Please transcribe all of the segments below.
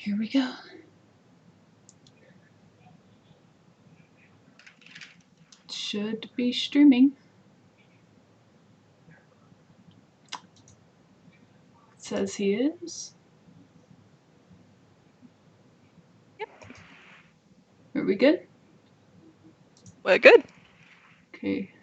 Here we go. Should be streaming. It says he is. Yep. Are we good? We're good. Okay.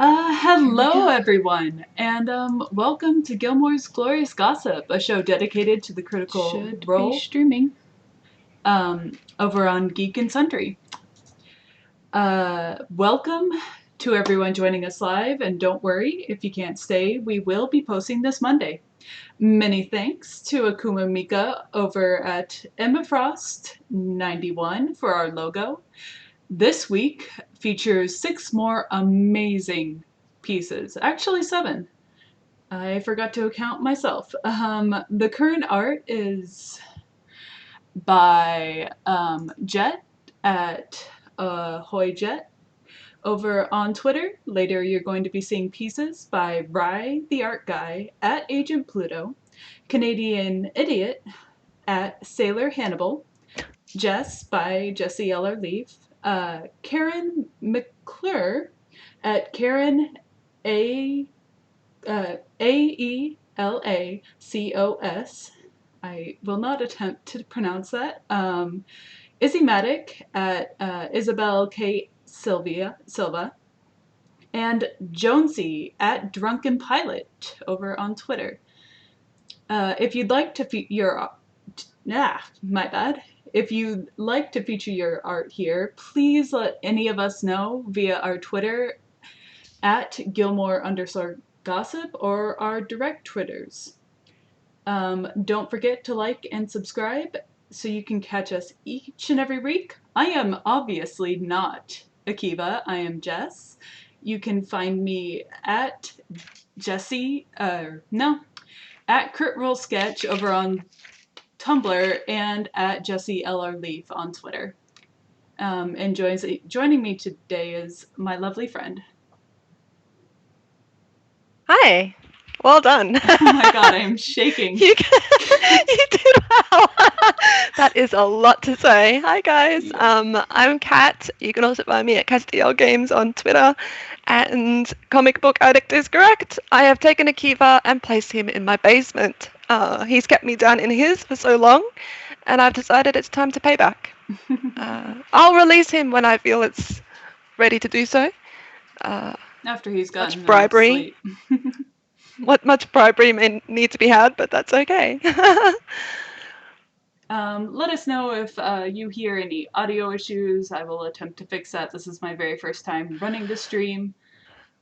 Hello everyone, and welcome to Gilmore's Glorious Gossip, a show dedicated to the Critical Role. Should be streaming over on Geek and Sundry. Welcome to everyone joining us live, and don't worry if you can't stay, we will be posting this Monday. Many thanks to Akuma Mika over at Emma Frost 91 for our logo. This week features 6 more amazing pieces. Actually 7. I forgot to count myself. The current art is by Jet at Hoy Jet over on Twitter. Later you're going to be seeing pieces by Rye the Art Guy at Agent Pluto, Canadian Idiot at Sailor Hannibal, Jess by Jessie Eller Leaf, Karen McClure at Karen Aelacos. I will not attempt to pronounce that. Izzy Maddock at Isabel K. Silva, and Jonesy at Drunken Pilot over on Twitter. If you'd like to If you'd like to feature your art here, please let any of us know via our Twitter at Gilmore_gossip or our direct Twitters. Don't forget to like and subscribe so you can catch us each and every week. I am obviously not Akiva, I am Jess. You can find me at at Crit Roll Sketch over on Tumblr and at Jessie L.R. Leaf on Twitter. And joining me today is my lovely friend. Hi. Well done. Oh my god, I am shaking. You did well. That is a lot to say. Hi guys. Yeah. I'm Kat. You can also find me at Castiel Games on Twitter. And Comic Book Addict is correct. I have taken Akiva and placed him in my basement. He's kept me down in his for so long, and I've decided it's time to pay back. I'll release him when I feel it's ready to do so. After he's gotten much bribery. Much bribery may need to be had, but that's okay. Let us know if you hear any audio issues. I will attempt to fix that. This is my very first time running the stream.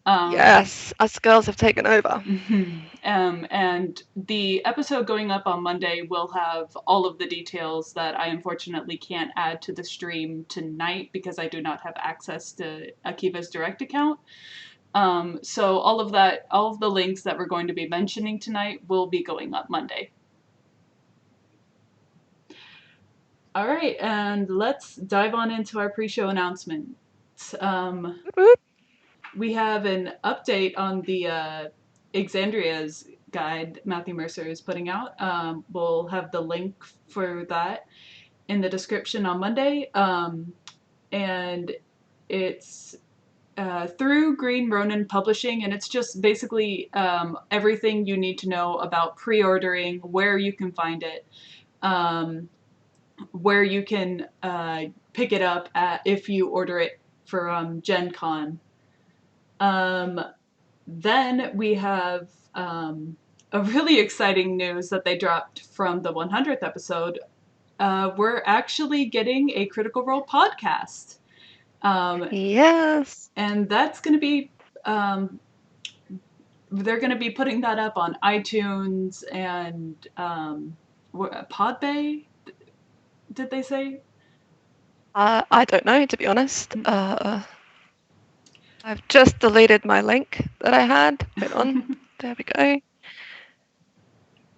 Yes, us girls have taken over. And the episode going up on Monday will have all of the details that I unfortunately can't add to the stream tonight because I do not have access to Akiva's direct account. So all of the links that we're going to be mentioning tonight will be going up Monday. All right, and let's dive on into our pre-show announcements. We have an update on the Exandria's guide Matthew Mercer is putting out. We'll have the link for that in the description on Monday. And it's through Green Ronin Publishing, and it's just basically everything you need to know about pre-ordering, where you can find it, where you can pick it up if you order it for Gen Con. Then we have a really exciting news that they dropped from the 100th episode. We're actually getting a Critical Role podcast. Yes. And that's going to be, they're going to be putting that up on iTunes and Podbay, did they say? I don't know, to be honest. I've just deleted my link that I had put on. There we go.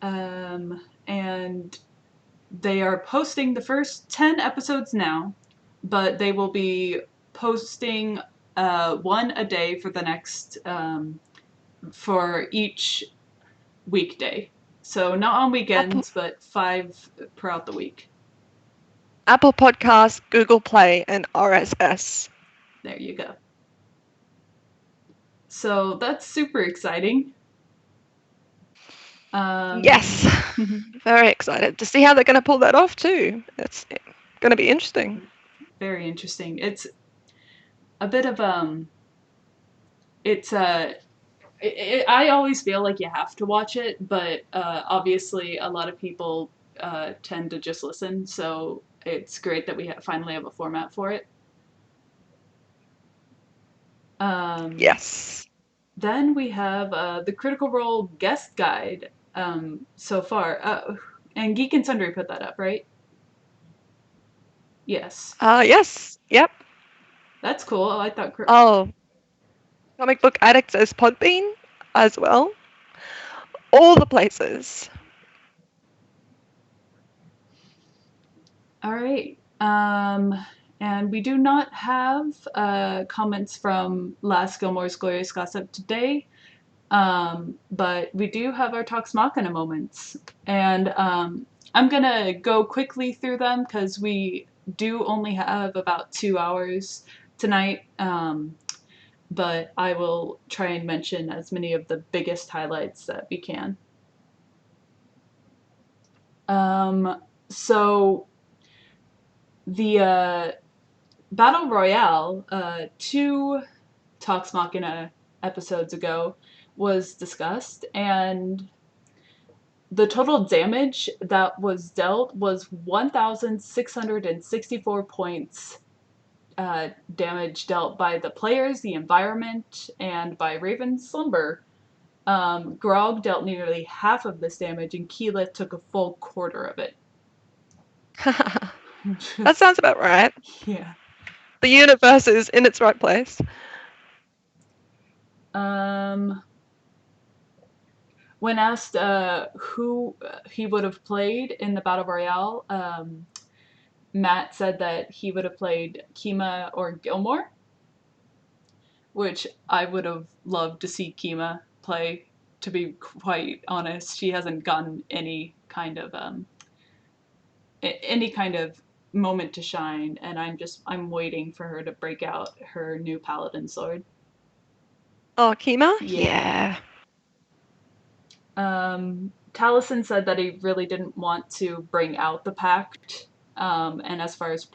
And they are posting the first 10 episodes now, but they will be posting one a day for the next, for each weekday. So not on Apple, weekends, but 5 throughout the week. Apple Podcasts, Google Play, and RSS. There you go. So that's super exciting. Um, Yes, very excited to see how they're going to pull that off too. It's going to be interesting. very interesting. It's a bit of it's I always feel like you have to watch it, but obviously a lot of people tend to just listen. So it's great that we finally have a format for it. Um, Yes. then we have the Critical Role guest guide so far, and Geek and Sundry put that up, right? Yes, Yes. Yep. that's cool. I thought. Oh, Comic Book Addict says Podbean as well. All the places. All right. And we do not have comments from last Gilmore's Glorious Gossip today, but we do have our Talks Machina moments. And I'm going to go quickly through them because we do only have about 2 hours tonight. But I will try and mention as many of the biggest highlights that we can. So the Battle Royale, 2 Talks Machina episodes ago, was discussed, and the total damage that was dealt was 1,664 points damage dealt by the players, the environment, and by Raven's Slumber. Grog dealt nearly half of this damage, and Keyleth took a full quarter of it. That Just, sounds about right. yeah. The universe is in its right place. Um, when asked who he would have played in the Battle Royale, Matt said that he would have played Kima or Gilmore, which I would have loved to see Kima play. To be quite honest, she hasn't gotten any kind of moment to shine, and I'm waiting for her to break out her new paladin sword. Oh, Kima? Yeah. Yeah. Taliesin said that he really didn't want to bring out the pact, and as far as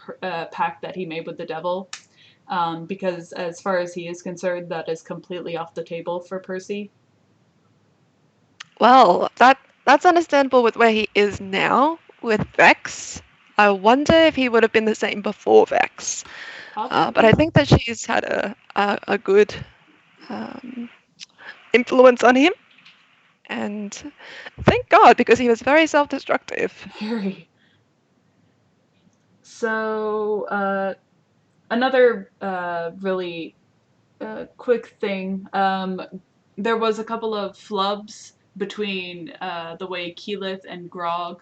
pact that he made with the devil, because as far as he is concerned, that is completely off the table for Percy. Well, that's understandable with where he is now with Vex. I wonder if he would have been the same before Vex. But I Probably. think that she's had a good um, influence on him. And thank God, because he was very self-destructive. Very. So, another really quick thing. There was a couple of flubs between the way Keyleth and Grog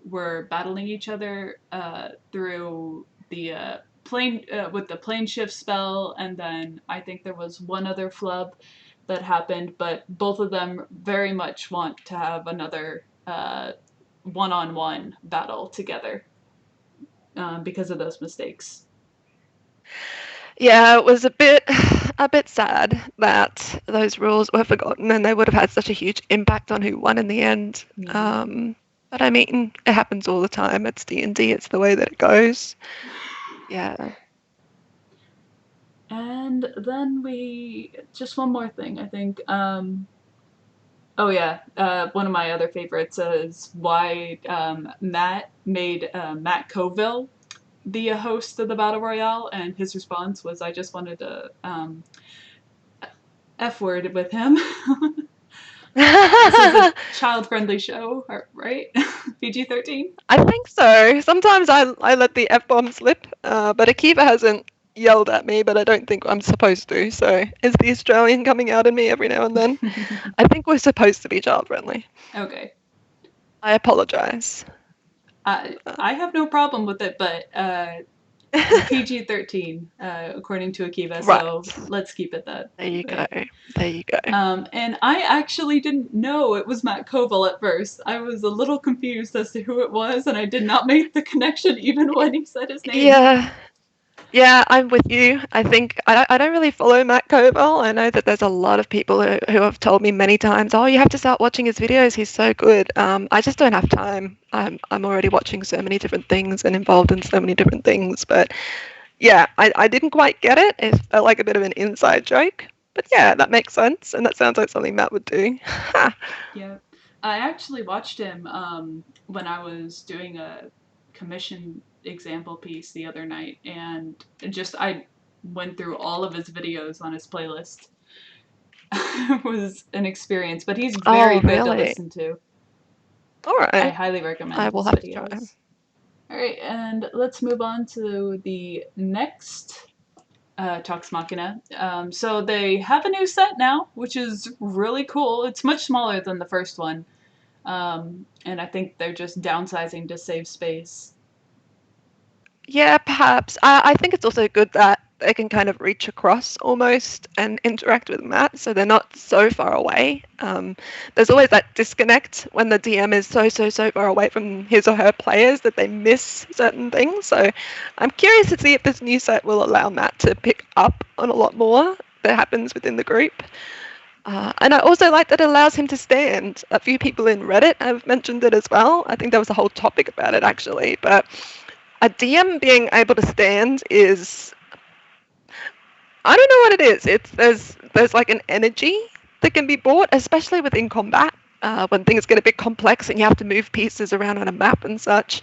were battling each other through the plane with the plane shift spell, and then I think there was one other flub that happened, but both of them very much want to have another one-on-one battle together because of those mistakes. Yeah, it was a bit sad that those rules were forgotten and they would have had such a huge impact on who won in the end. Mm-hmm. But I mean, it happens all the time. It's D&D. It's the way that it goes. Yeah. And then we just one more thing, I think. Oh yeah, one of my other favorites is why Matt made Matt Coville the host of the battle royale, and his response was, "I just wanted to f word with him." This is a child-friendly show, right? PG-13. I think so. Sometimes I let the F bomb slip, but Akiva hasn't yelled at me, but I don't think I'm supposed to. So is the Australian coming out in me every now and then? I think we're supposed to be child friendly. Okay. I apologize. I have no problem with it, but PG-13, according to Akiva. So Right. let's keep it that There you go. way. There you go. And I actually didn't know it was Matt Koval at first. I was a little confused as to who it was, and I did not make the connection even when he said his name. Yeah. Yeah, I'm with you. I think I don't really follow Matt Koval. I know that there's a lot of people who have told me many times, "Oh, you have to start watching his videos. He's so good." I just don't have time. I'm already watching so many different things and involved in so many different things. But yeah, I didn't quite get it. It felt like a bit of an inside joke. But yeah, that makes sense, and that sounds like something Matt would do. Yeah. I actually watched him when I was doing a commission example piece the other night, and I went through all of his videos on his playlist. It was an experience, but he's very Oh, good to really? listen to. All I right. highly I recommend will his have to try. videos. All right, and let's move on to the next Talks Machina. So they have a new set now, which is really cool. It's much smaller than the first one, and I think they're just downsizing to save space. Yeah, perhaps. I think it's also good that they can kind of reach across almost and interact with Matt, so they're not so far away. There's always that disconnect when the DM is so far away from his or her players that they miss certain things. So I'm curious to see if this new set will allow Matt to pick up on a lot more that happens within the group. And I also like that it allows him to stand. A few people in Reddit have mentioned it as well. I think there was a whole topic about it actually, but a DM being able to stand is, I don't know what it is. It's there's like an energy that can be brought, especially within combat. When things get a bit complex and you have to move pieces around on a map and such,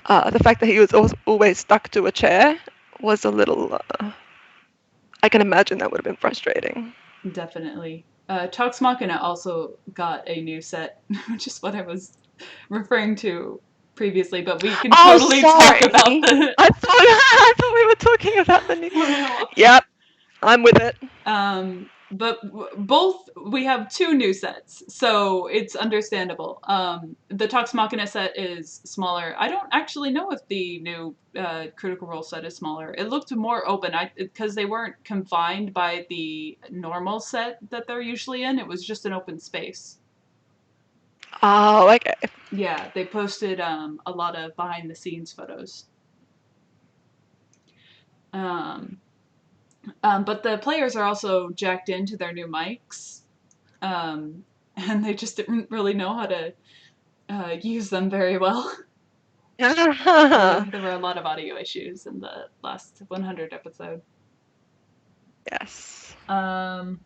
the fact that he was always stuck to a chair was a little. I can imagine that would have been frustrating. Definitely. Talks Machina also got a new set, which is what I was referring to previously, but we can Oh, totally talk sorry. about the I thought I thought we were talking about the new. spinal. Yep, I'm with it. But both we have two new sets, so it's understandable. The Talks Machina set is smaller. I don't actually know if the new Critical Role set is smaller. It looked more open, because they weren't confined by the normal set that they're usually in. It was just an open space. Oh, okay. Yeah, they posted a lot of behind the scenes photos. Um, but the players are also jacked into their new mics, and they just didn't really know how to use them very well. There were a lot of audio issues in the last 100 episode. Yes. Um,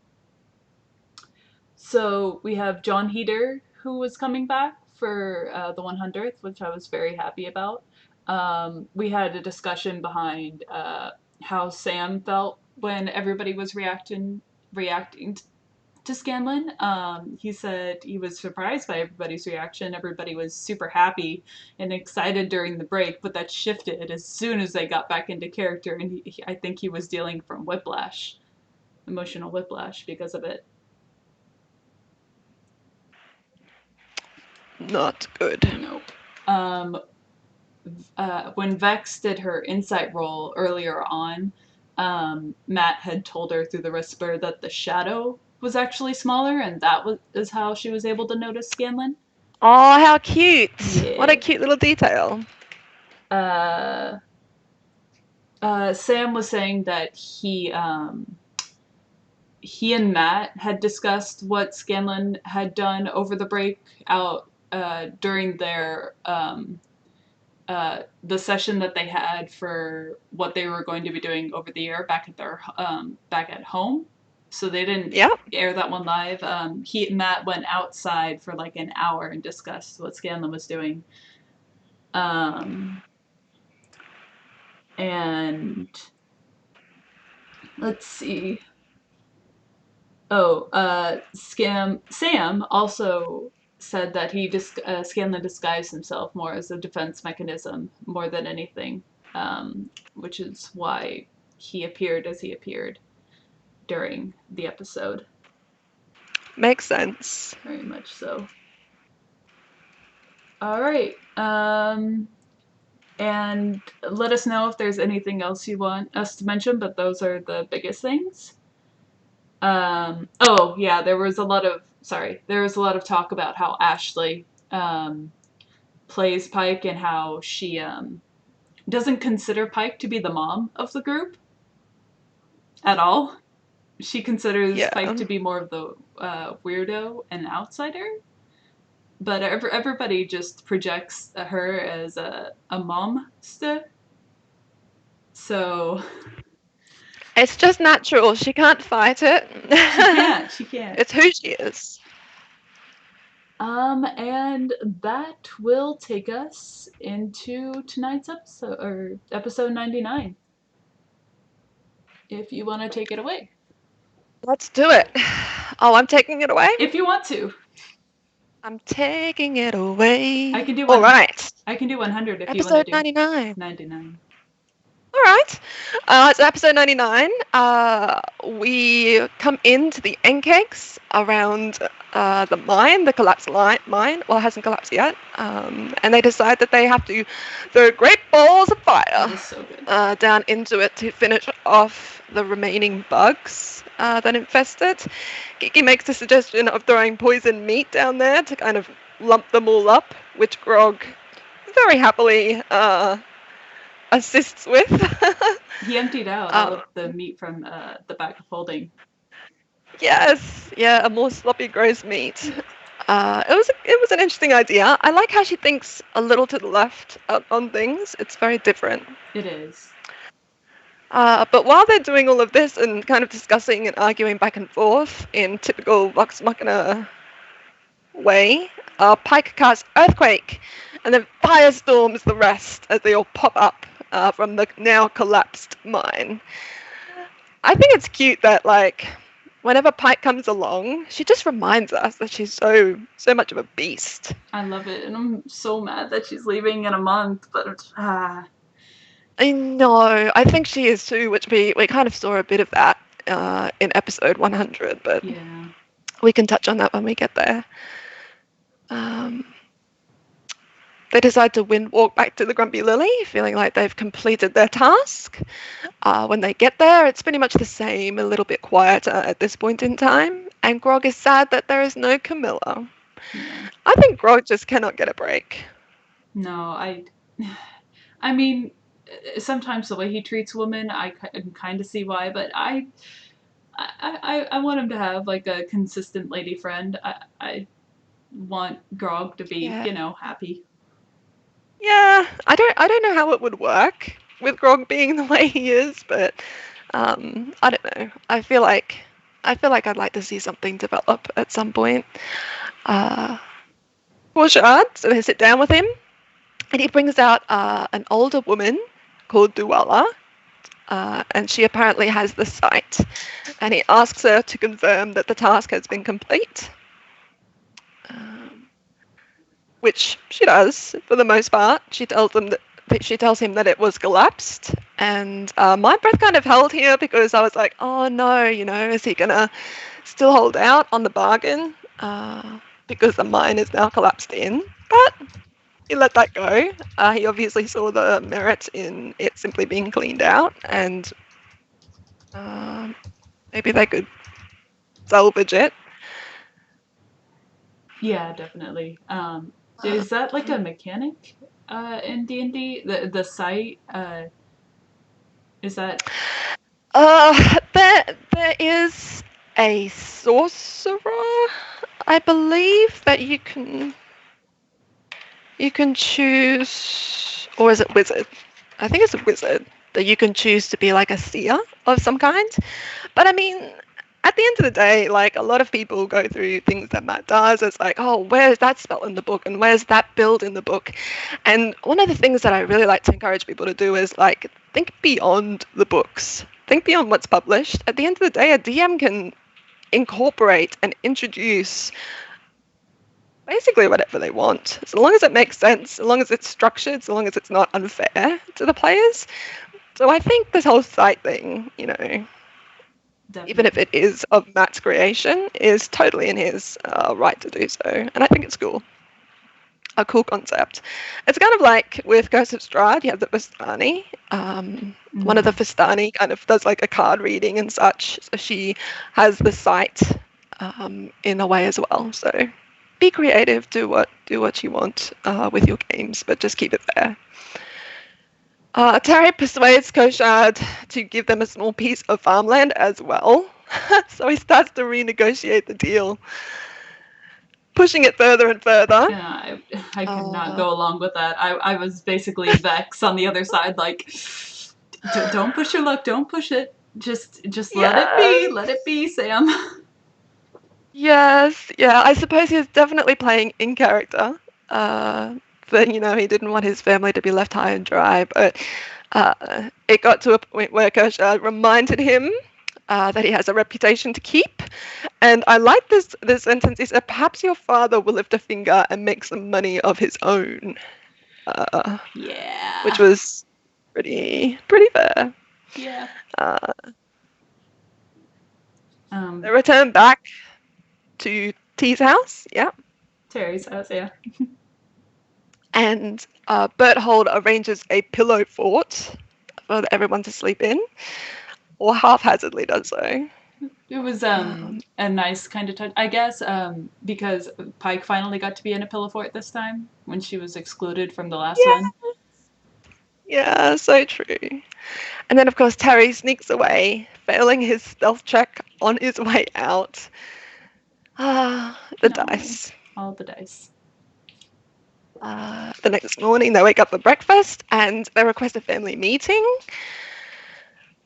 so we have John Heater, who was coming back for the 100th, which I was very happy about. We had a discussion behind how Sam felt when everybody was reacting to Scanlan. He said he was surprised by everybody's reaction. Everybody was super happy and excited during the break, but that shifted as soon as they got back into character. And I think he was dealing from whiplash, emotional whiplash because of it. Not good. Nope. Um, when Vex did her insight roll earlier on, Matt had told her through the whisper that the shadow was actually smaller, and is how she was able to notice Scanlan. Oh, how cute! What a Yeah. cute little detail. Uh, Sam was saying that he and Matt had discussed what Scanlan had done over the break out during their the session that they had for what they were going to be doing over the air back at their back at home. So they didn't Yep. air that one live. Matt went outside for like an hour and discussed what Scanlan was doing. Um, and let's see. Oh, Sam also said that Scanlan disguised himself more as a defense mechanism more than anything, which is why he appeared as he appeared during the episode. Makes sense. Very much so. All right. And let us know if there's anything else you want us to mention, but those are the biggest things. Oh yeah, there was a lot of talk about how Ashley plays Pike and how she doesn't consider Pike to be the mom of the group at all. She considers Pike Yeah. to be more of the weirdo and outsider, but everybody just projects her as a momster. So It's just natural. She can't fight it. she can't. She can't. It's who she is. And that will take us into tonight's episode, or episode 99. If you want to take it away. Let's do it. Oh, I'm taking it away? If you want to. I'm taking it away. I can do All one. right. I can do 100 if you want Episode to do 99. 99. All right. So episode 99, we come into the Encakes around the mine, the collapsed mine. Well, it hasn't collapsed yet. And they decide that they have to throw great balls of fire That was so good. down into it to finish off the remaining bugs that infest it. Geeky makes the suggestion of throwing poison meat down there to kind of lump them all up, which Grog very happily assists with. He emptied out all of the meat from the back of holding. Yes, yeah, a more sloppy, gross meat. It was an interesting idea. I like how she thinks a little to the left on things. It's very different. It is. But while they're doing all of this and kind of discussing and arguing back and forth in typical Vox Machina way, Pike casts Earthquake, and then firestorms the rest as they all pop up from the now collapsed mine. I think it's cute that, like, whenever Pike comes along, she just reminds us that she's so much of a beast. I love it, and I'm so mad that she's leaving in a month, but I know, I think she is too, which we kind of saw a bit of that in episode 100, but yeah. we can touch on that when we get there. They decide to walk back to the Grumpy Lily, feeling like they've completed their task. When they get there, it's pretty much the same, a little bit quieter at this point in time, and Grog is sad that there is no Camilla. Yeah. I think Grog just cannot get a break. No, I mean, sometimes the way he treats women, I can kind of see why, but I want him to have like a consistent lady friend. I want Grog to be, happy. Yeah, I don't know how it would work with Grog being the way he is, but I don't know. I feel like I'd like to see something develop at some point. Bourgeois, so they sit down with him, and he brings out an older woman called Duella, and she apparently has the sight. And he asks her to confirm that the task has been complete, which she does for the most part. She tells him that it was collapsed, and my breath kind of held here because I was like, oh no, is he gonna still hold out on the bargain because the mine is now collapsed in? But he let that go. He obviously saw the merit in it simply being cleaned out, and maybe they could salvage it. Yeah, definitely. Is that like a mechanic in D&D? The site is that? There is a sorcerer, I believe, that you can choose, or is it wizard? I think it's a wizard that you can choose to be like a seer of some kind. But I mean, at the end of the day, like, a lot of people go through things that Matt does. It's like, oh, where's that spell in the book, and where's that build in the book? And one of the things that I really like to encourage people to do is, like, think beyond the books. Think beyond what's published. At the end of the day, a DM can incorporate and introduce basically whatever they want, as long as it makes sense, as long as it's structured, as long as it's not unfair to the players. So I think this whole site thing, Definitely. even if it is of Matt's creation, is totally in his right to do so, and I think it's cool. a cool concept. It's kind of like with Ghost of Strahd, you have the Vistani. One of the Vistani kind of does like a card reading and such. So she has the sight in a way as well. So be creative, do what you want with your games, but just keep it there. Terry persuades Koshad to give them a small piece of farmland as well. So he starts to renegotiate the deal, pushing it further and further. Yeah, I could not go along with that. I was basically Vex on the other side, like, don't push your luck, don't push it. Just Yes. let it be, Sam. Yes, yeah. I suppose he was definitely playing in character. But he didn't want his family to be left high and dry. But it got to a point where Kershaw reminded him that he has a reputation to keep. And I like this sentence. He said, "Perhaps your father will lift a finger and make some money of his own." Yeah. Which was pretty fair. Yeah. They returned back to T's house. Yeah. Terry's house, yeah. And Berthold arranges a pillow fort for everyone to sleep in, or haphazardly does so. It was a nice kind of touch, I guess, because Pike finally got to be in a pillow fort this time when she was excluded from the last one. Yeah, so true. And then, of course, Terry sneaks away, failing his stealth check on his way out. Dice. All the dice. The next morning, they wake up for breakfast and they request a family meeting.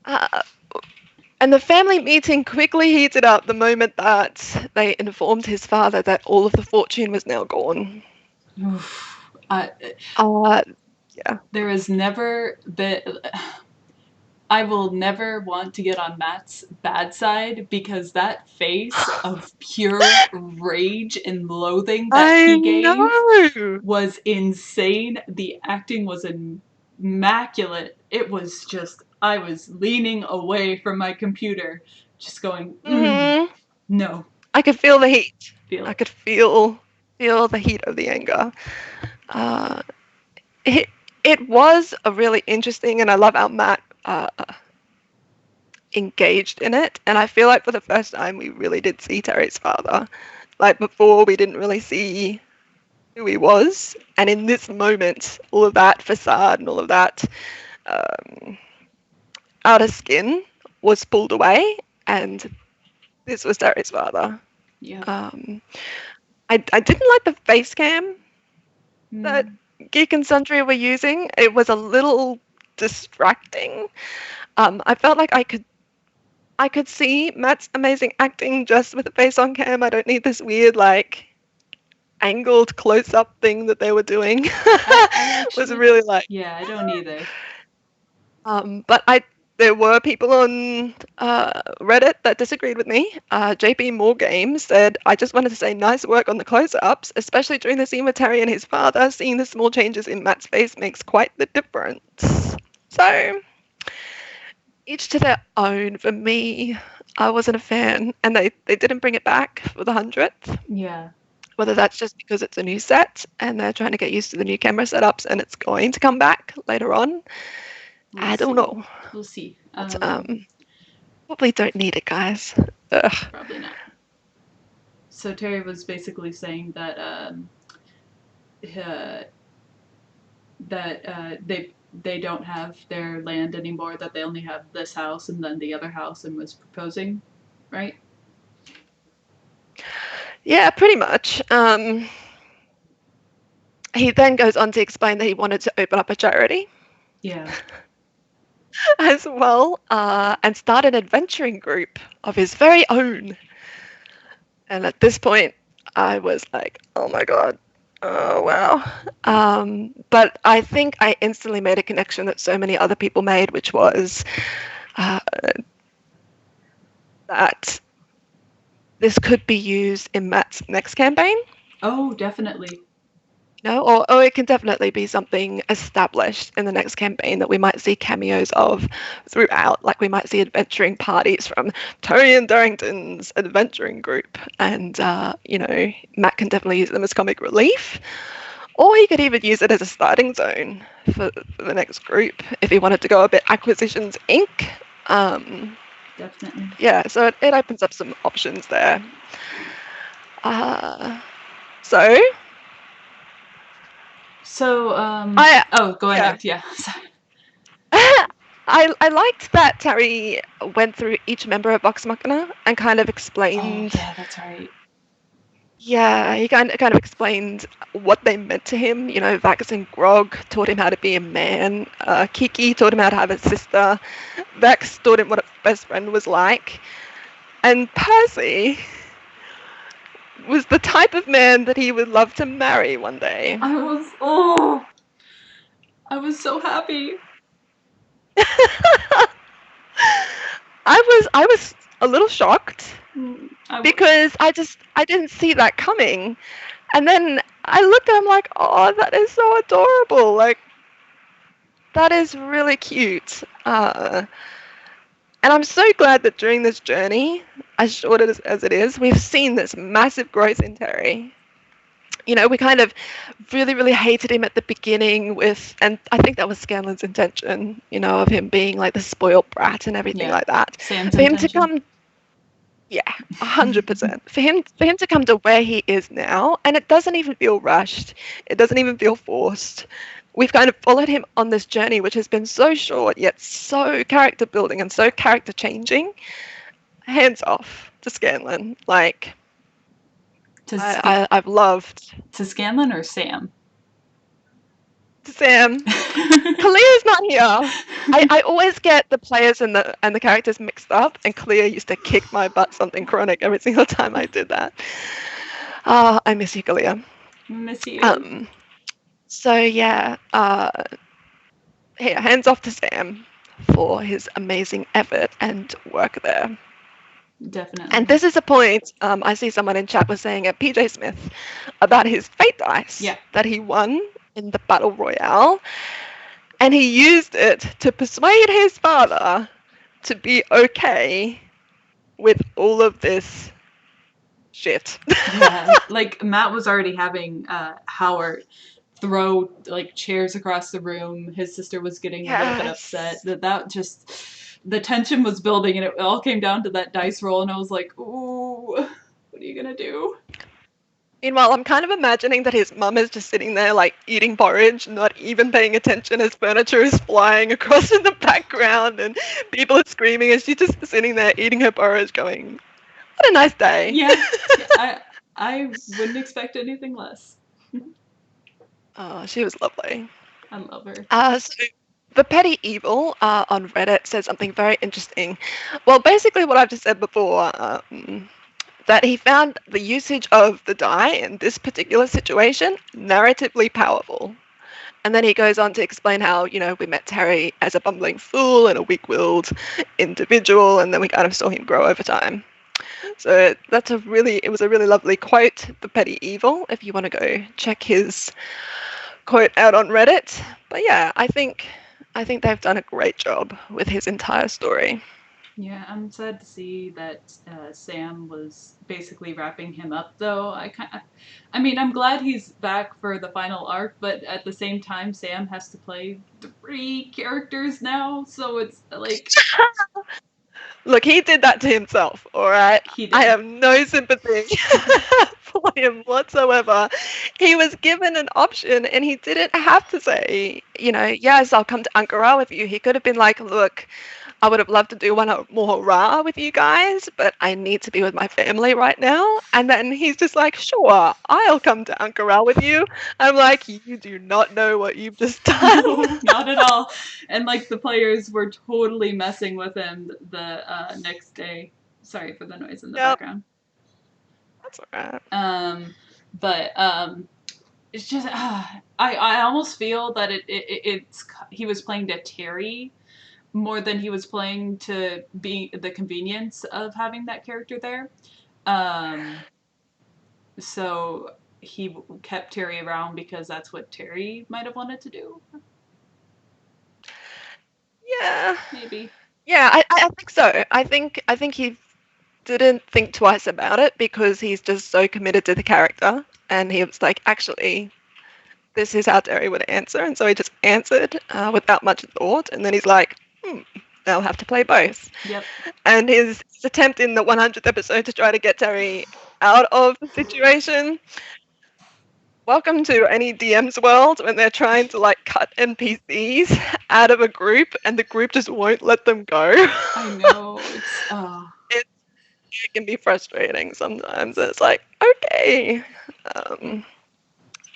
And the family meeting quickly heated up the moment that they informed his father that all of the fortune was now gone. Yeah. There has never been. I will never want to get on Matt's bad side because that face of pure rage and loathing that he gave was insane. The acting was immaculate. It was just, I was leaning away from my computer, just going, no. I could feel the heat. Feel it. I could feel the heat of the anger. It was a really interesting, and I love how Matt engaged in it. And I feel like for the first time we really did see Terry's father. Like before, we didn't really see who he was, and in this moment, all of that facade and all of that outer skin was pulled away, and this was Terry's father. Yeah. I didn't like the face cam that Geek and Sundry were using. It was a little distracting. I felt like I could see Matt's amazing acting just with the face on cam. I don't need this weird angled close-up thing that they were doing. I was really yeah, I don't either. But there were people on Reddit that disagreed with me. JP More Games said, "I just wanted to say nice work on the close-ups, especially during the scene with Terry and his father. Seeing the small changes in Matt's face makes quite the difference." So each to their own. For me, I wasn't a fan, and they didn't bring it back for the 100th. Yeah. Whether that's just because it's a new set and they're trying to get used to the new camera setups and it's going to come back later on. I don't know. We'll see. Probably don't need it, guys. Ugh. Probably not. So Terry was basically saying that they don't have their land anymore, that they only have this house and then the other house, and was proposing, right? Yeah, pretty much. He then goes on to explain that he wanted to open up a charity. Yeah. As well, and start an adventuring group of his very own. And at this point, I was like, oh my god. Oh, wow. But I think I instantly made a connection that so many other people made, which was that this could be used in Matt's next campaign. Oh, definitely. No, or it can definitely be something established in the next campaign that we might see cameos of throughout. Like we might see adventuring parties from Tony and Darrington's adventuring group, and Matt can definitely use them as comic relief, Or he could even use it as a starting zone for the next group if he wanted to go a bit Acquisitions Inc. Definitely. Yeah, so it opens up some options there. So So, I oh, go yeah. ahead. Yeah. Sorry. I liked that Terry went through each member of Vox Machina and kind of Oh, explained. yeah, that's right. Yeah, he kind of explained what they meant to him. You know, Vax and Grog taught him how to be a man. Kiki taught him how to have a sister. Vex taught him what a best friend was like. And Percy was the type of man that he would love to marry one day. I was so happy. I was a little shocked because I didn't see that coming. And then I looked at him like, oh, that is so adorable. Like, that is really cute. And I'm so glad that during this journey, as short as it is, we've seen this massive growth in Terry. You know, we kind of really, really hated him at the beginning and I think that was Scanlan's intention, you know, of him being like the spoiled brat and everything Yeah. like that. Sam's For him to intention. come, yeah, 100%. For him to come to where he is now, and it doesn't even feel rushed. It doesn't even feel forced. We've kind of followed him on this journey, which has been so short, yet so character building and so character changing. Hands off to Scanlan. Like, To Sc- I've loved to Scanlan or Sam? Sam. Kalia's not here. I always get the players and the characters mixed up, and Kalia used to kick my butt something chronic every single time I did that. I miss you, Kalia. Miss you. Um, so yeah, hands off to Sam for his amazing effort and work there. And Definitely. this is a point I see someone in chat was saying at PJ Smith about his fate dice Yeah. that he won in the battle royale, and he used it to persuade his father to be okay with all of this shit. Yeah. Like, Matt was already having Howard throw like chairs across the room. His sister was getting a little bit upset. Yes. That just the tension was building, and it all came down to that dice roll. And I was like, "Ooh, what are you gonna do?" Meanwhile, I'm kind of imagining that his mum is just sitting there, like, eating porridge, not even paying attention as furniture is flying across in the background and people are screaming, and she's just sitting there eating her porridge, going, "What a nice day." Yeah, I wouldn't expect anything less. Oh, she was lovely. I love her. So the petty evil on Reddit says something very interesting. Well, basically, what I've just said before. That he found the usage of the die in this particular situation narratively powerful. And then he goes on to explain how, you know, we met Terry as a bumbling fool and a weak-willed individual, and then we kind of saw him grow over time. So it was a really lovely quote, the petty evil, if you want to go check his quote out on Reddit. But yeah, I think they've done a great job with his entire story. Yeah, I'm sad to see that Sam was basically wrapping him up, though. I mean, I'm glad he's back for the final arc, but at the same time, Sam has to play 3 characters now, so it's like Look, he did that to himself, all right? he I did. have no sympathy for him whatsoever. He was given an option and he didn't have to say, you know, yes, I'll come to Ankara with you. He could have been like, look, I would have loved to do one more hurrah with you guys, but I need to be with my family right now. And then he's just like, sure, I'll come to Ankara with you. I'm like, you do not know what you've just done. No, not at all. And like the players were totally messing with him the next day. Sorry for the noise in the Yep, background. that's all right. But it's just I almost feel that it's he was playing to Terry more than he was playing to be the convenience of having that character there. Um, so he kept Terry around because that's what Terry might have wanted to do. Yeah. Maybe. Yeah, I think so. I think he didn't think twice about it because he's just so committed to the character, and he was like, actually, this is how Terry would answer. And so he just answered without much thought. And then he's like, they'll have to play both. Yep. And his attempt in the 100th episode to try to get Terry out of the situation. Welcome to any DM's world when they're trying to like cut NPCs out of a group and the group just won't let them go. I know. It can be frustrating sometimes. It's like, okay.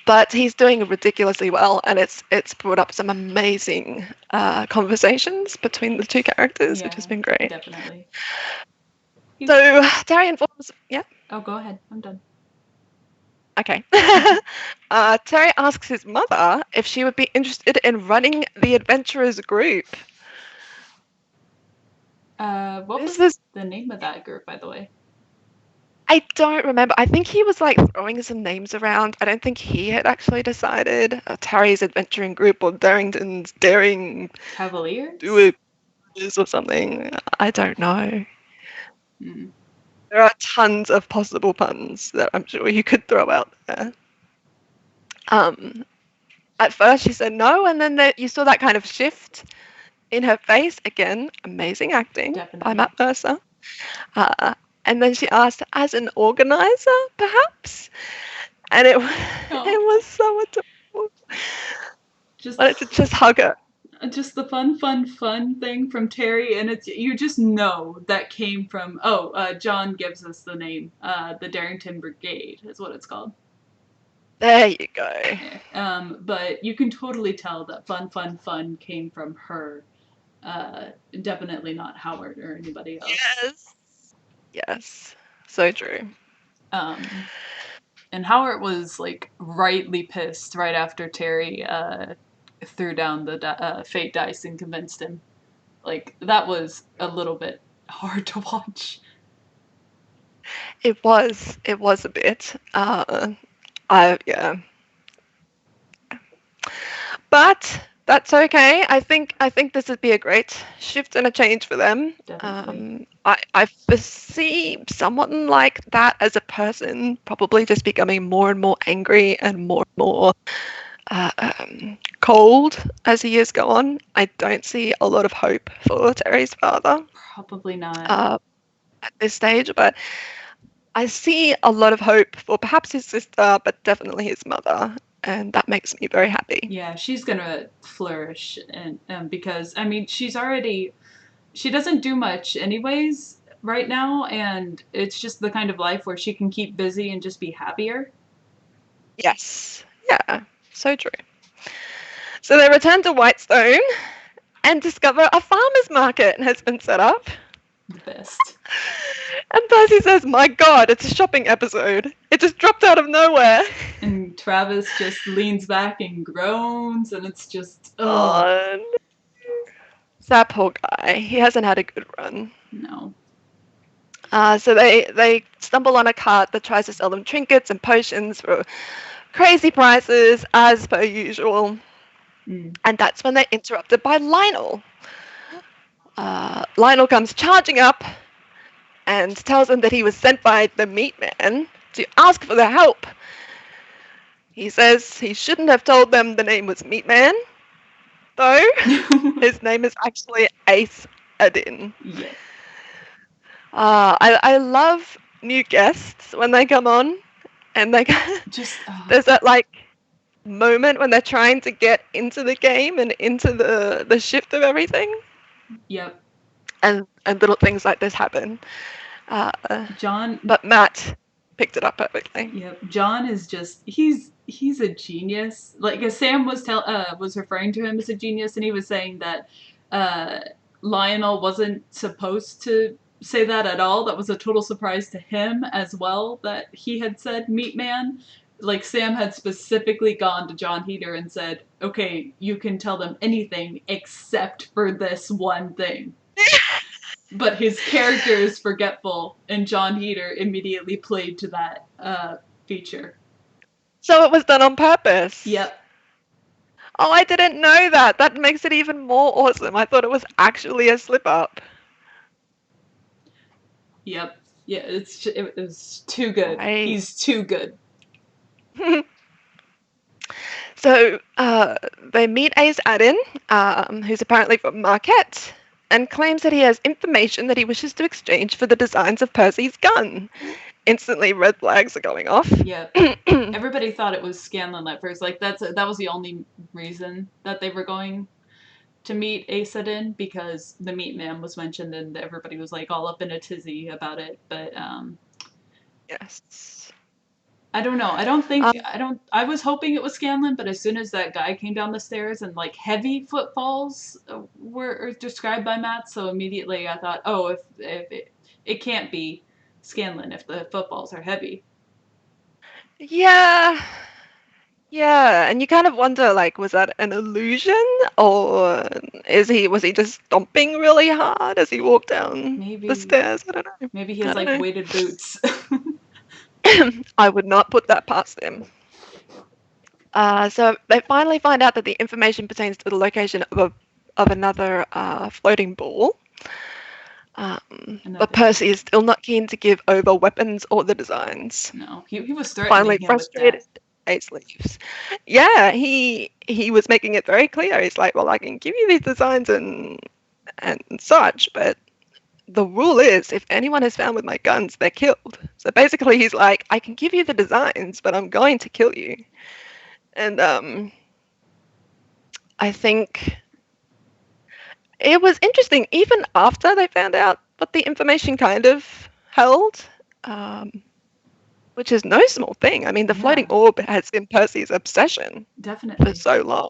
But he's doing ridiculously well, and it's brought up some amazing conversations between the two characters, which has been great. Definitely. So Terry informs, yeah. Oh, go ahead. I'm done. Okay. Terry asks his mother if she would be interested in running the adventurers group. What was the name of that group, by the way? I don't remember. I think he was like throwing some names around. I don't think he had actually decided. Terry's adventuring group or Darrington's Daring Cavaliers? Do it or something. I don't know. There are tons of possible puns that I'm sure you could throw out there. At first she said no, and then you saw that kind of shift in her face. Again, amazing acting by Matt Mercer. And then she asked, as an organizer, perhaps? And it was so adorable. Wanted to just hug her. Just the fun thing from Terry, and you just know that came from, John gives us the name, the Darrington Brigade is what it's called. There you go. Yeah. But you can totally tell that fun came from her. Definitely not Howard or anybody else. Yes. So true. And Howard was like rightly pissed right after Terry threw down the fate dice and convinced him. Like, that was a little bit hard to watch. It was a bit. Yeah. But that's okay. I think this would be a great shift and a change for them. I foresee someone like that as a person probably just becoming more and more angry and more cold as the years go on. I don't see a lot of hope for Terry's father. Probably not. At this stage, but I see a lot of hope for perhaps his sister, but definitely his mother. And that makes me very happy. Yeah, she's gonna flourish, and because I mean, she doesn't do much anyways right now, and it's just the kind of life where she can keep busy and just be happier. Yes, yeah, so true. So they return to Whitestone and discover a farmer's market has been set up. The best. And Percy says, "My God, it's a shopping episode. It just dropped out of nowhere." And Travis just leans back and groans, and it's just, no. That poor guy. He hasn't had a good run. No. So they stumble on a cart that tries to sell them trinkets and potions for crazy prices, as per usual. And that's when they're interrupted by Lionel. Lionel comes charging up and tells them that he was sent by the Meat Man to ask for their help. He says he shouldn't have told them the name was Meat Man, though. His name is actually Ace Adin. Yeah. I love new guests when they come on, and they there's that like moment when they're trying to get into the game and into the shift of everything. Yep. And little things like this happen. John. But Matt picked it up perfectly. Yep. John is just he's a genius. Like, as Sam was referring to him as a genius, and he was saying that Lionel wasn't supposed to say that at all. That was a total surprise to him as well, that he had said Meat Man. Like, Sam had specifically gone to John Heater and said, okay, you can tell them anything except for this one thing. But his character is forgetful, and John Heater immediately played to that feature. So it was done on purpose? Yep. Oh, I didn't know that. That makes it even more awesome. I thought it was actually a slip-up. Yep. Yeah, it was too good. He's too good. So they meet Ace Addin, who's apparently from Marquette, and claims that he has information that he wishes to exchange for the designs of Percy's gun. Instantly, red flags are going off. Yep. Everybody thought it was Scanlan at first. Like that was the only reason that they were going to meet Asadin, because the meat man was mentioned and everybody was like all up in a tizzy about it. But Yes. I don't know. I was hoping it was Scanlan, but as soon as that guy came down the stairs and like heavy footfalls were described by Matt, so immediately I thought, oh, if it can't be Scanlan if the footfalls are heavy. Yeah. Yeah, and you kind of wonder, like, was that an illusion, or was he just stomping really hard as he walked down the Maybe stairs? I don't know. maybe he I has don't like know. weighted boots. I would not put that past him. So they finally find out that the information pertains to the location of another floating ball. But Another. Percy is still not keen to give over weapons or the designs. No, he was threatening Finally him with frustrated, death. Ace leaves. Yeah, he was making it very clear. He's like, well, I can give you these designs and such, but the rule is if anyone is found with my guns, they're killed. So basically, he's like, I can give you the designs, but I'm going to kill you. And I think it was interesting, even after they found out what the information kind of held, um, which is no small thing. I mean, the floating Yeah, orb has been Percy's obsession for definitely. so long.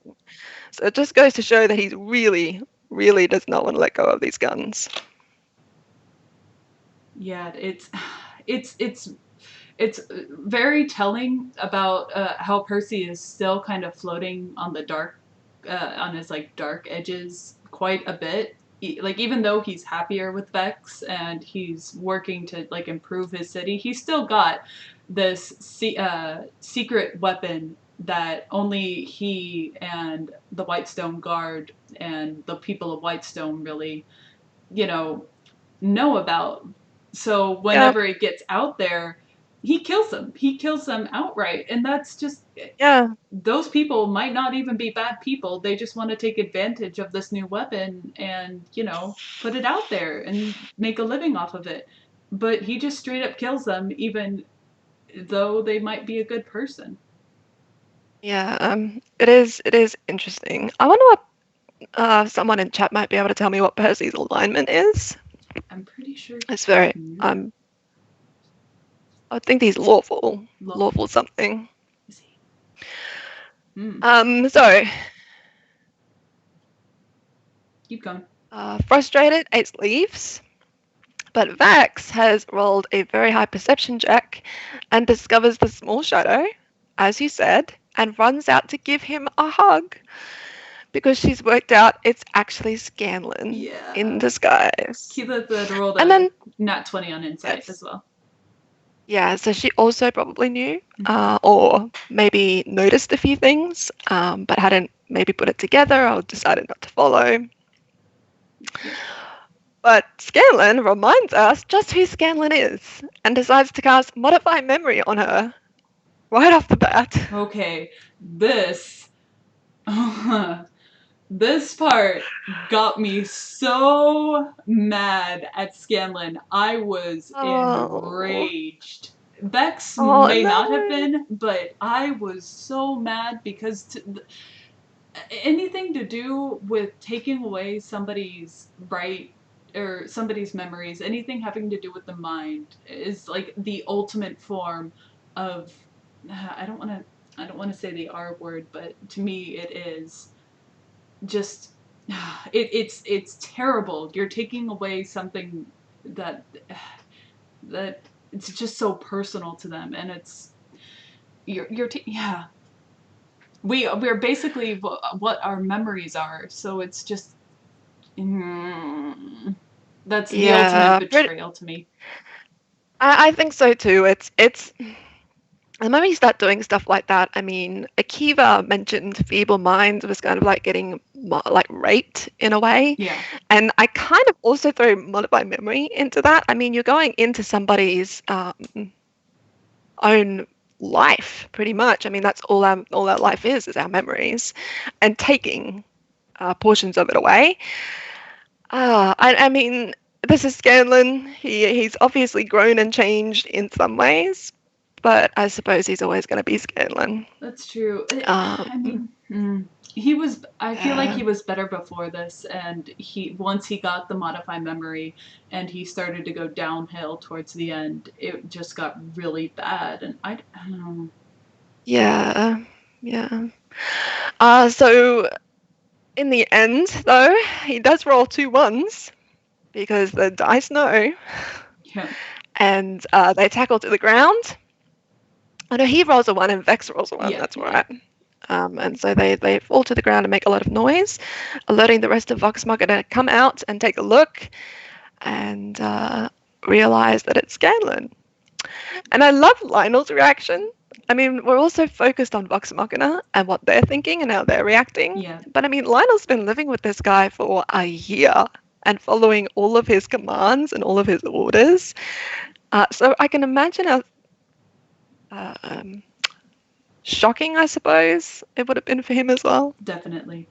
So it just goes to show that he's really, really does not want to let go of these guns. Yeah, it's it's very telling about how Percy is still kind of floating on the dark, on his like dark edges quite a bit. Like even though he's happier with Vex and he's working to like improve his city, he's still got this secret weapon that only he and the Whitestone Guard and the people of Whitestone really, you know about. So Yeah, whenever it gets out there, he kills them. He kills them outright. And that's just, yeah, those people might not even be bad people. They just want to take advantage of this new weapon and, put it out there and make a living off of it. But he just straight up kills them, even though they might be a good person. yeah. It is interesting. I wonder what someone in chat might be able to tell me what Percy's alignment is. I'm pretty sure It's he's very neutral. I think he's lawful, Lawful. lawful something. Is he? Hmm. So Keep going. frustrated, Ace leaves. But Vax has rolled a very high perception check and discovers the small shadow, as you said, and runs out to give him a hug because she's worked out it's actually Scanlan in Yeah. disguise. Keyleth had rolled And a then, nat 20 on insight as yes, well. yeah, so she also probably knew Mm-hmm. or maybe noticed a few things, but hadn't maybe put it together or decided not to follow. Yeah. But Scanlan reminds us just who Scanlan is and decides to cast Modify Memory on her right off the bat. Okay, this this part got me so mad at Scanlan. I was Oh, enraged. Bex oh may not have no. been, but I was so mad because anything to do with taking away somebody's right or somebody's memories, anything having to do with the mind is like the ultimate form of I don't want to say the R word, but to me it is just it's terrible. You're taking away something that that it's just so personal to them, and it's yeah, we're basically what our memories are. So it's just that's the ultimate Yeah, betrayal to me. I think so too. It's and when we start doing stuff like that, I mean, Akiva mentioned feeble minds was kind of like getting like raped in a way. Yeah, And I kind of also throw modify memory into that. I mean, you're going into somebody's own life, pretty much. I mean, that's all our life is our memories, and taking portions of it away. I mean, this is Scanlan. He's obviously grown and changed in some ways, but I suppose he's always going to be Scanlan. That's true. I Um, mean, he was. I feel like yeah, he was better before this, and once he got the modify memory, and he started to go downhill towards the end, it just got really bad, and I don't know. yeah, yeah. So in the end, though, he does roll 2 1s because the dice know, Yeah, and they tackle to the ground. I know he rolls a 1 and Vex rolls a 1. yeah, That's yeah, right. And so they fall to the ground and make a lot of noise, alerting the rest of Vox Machina to come out and take a look and realize that it's Scanlan. And I love Lionel's reaction. I mean, we're also focused on Vox Machina and what they're thinking and how they're reacting. yeah. But I mean, Lionel's been living with this guy for a year and following all of his commands and all of his orders. So I can imagine how shocking, I suppose, it would have been for him as well. Definitely,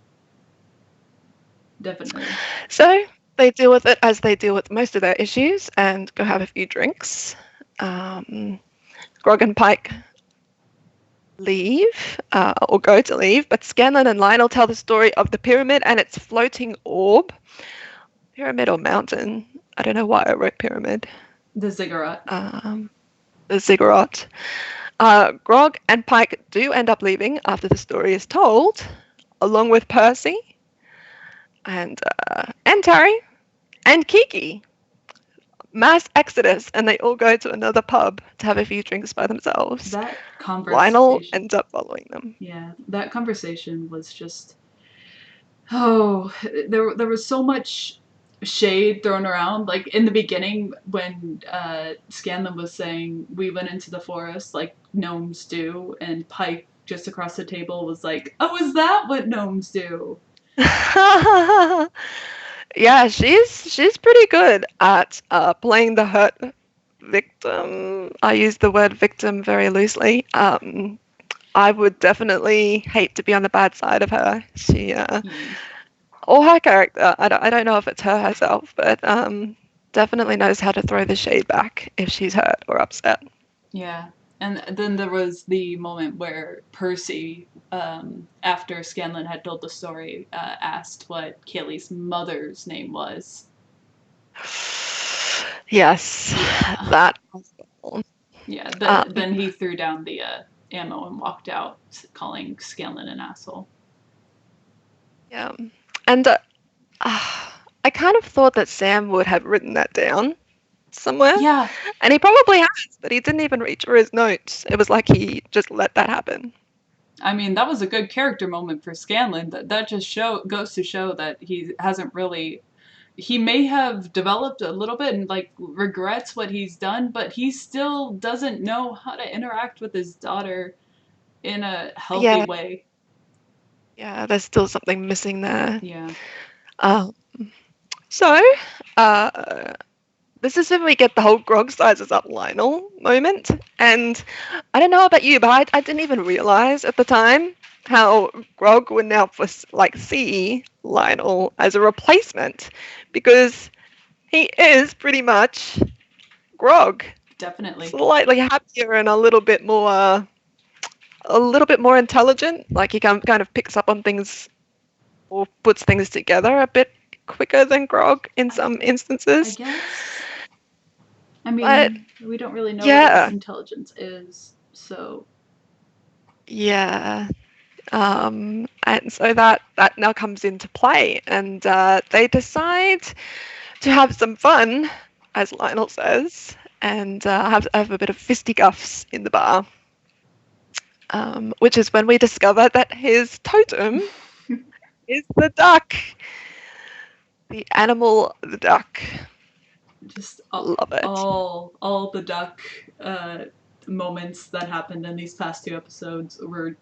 definitely. So they deal with it as they deal with most of their issues and go have a few drinks. Grog and Pike leave, or go to leave, but Scanlan and Lionel tell the story of the pyramid and its floating orb. Pyramid or mountain? I don't know why I wrote pyramid. The ziggurat. The ziggurat. Grog and Pike do end up leaving after the story is told, along with Percy and Terry and Kiki. Mass exodus, and they all go to another pub to have a few drinks by themselves. That Lionel conversation. ends up following them. Yeah, that conversation was just. Oh, there was so much shade thrown around. Like in the beginning, when Scanlan was saying we went into the forest like gnomes do, and Pike just across the table was like, "Oh, is that what gnomes do?" Yeah, she's pretty good at playing the hurt victim. I use the word victim very loosely. I would definitely hate to be on the bad side of her. She or her character. I don't know if it's her herself, but definitely knows how to throw the shade back if she's hurt or upset. Yeah. And then there was the moment where Percy, after Scanlan had told the story, asked what Kaylee's mother's name was. Yes, Yeah. that. Yeah. Um, Then he threw down the ammo and walked out, calling Scanlan an asshole. yeah, and I kind of thought that Sam would have written that down somewhere, Yeah. and he probably has, but he didn't even reach for his notes. It was like he just let that happen. I mean, that was a good character moment for Scanlan. That just goes to show that he hasn't really. He may have developed a little bit and like regrets what he's done, but he still doesn't know how to interact with his daughter in a healthy Yeah, way. yeah, there's still something missing there. Yeah. Um, so, uh, this is when we get the whole Grog sizes up Lionel moment. And I don't know about you, but I didn't even realize at the time how Grog would now see Lionel as a replacement because he is pretty much Grog, Definitely. slightly happier and a little bit more intelligent. Like he kind of picks up on things or puts things together a bit quicker than Grog in some I instances. guess. I But mean, we don't really know what his yeah, intelligence is, so. yeah. And so that now comes into play, and they decide to have some fun, as Lionel says, and have a bit of fisticuffs in the bar. Which is when we discover that his totem is the duck, the animal, the duck. Just Love it. all the duck moments that happened in these past 2 episodes were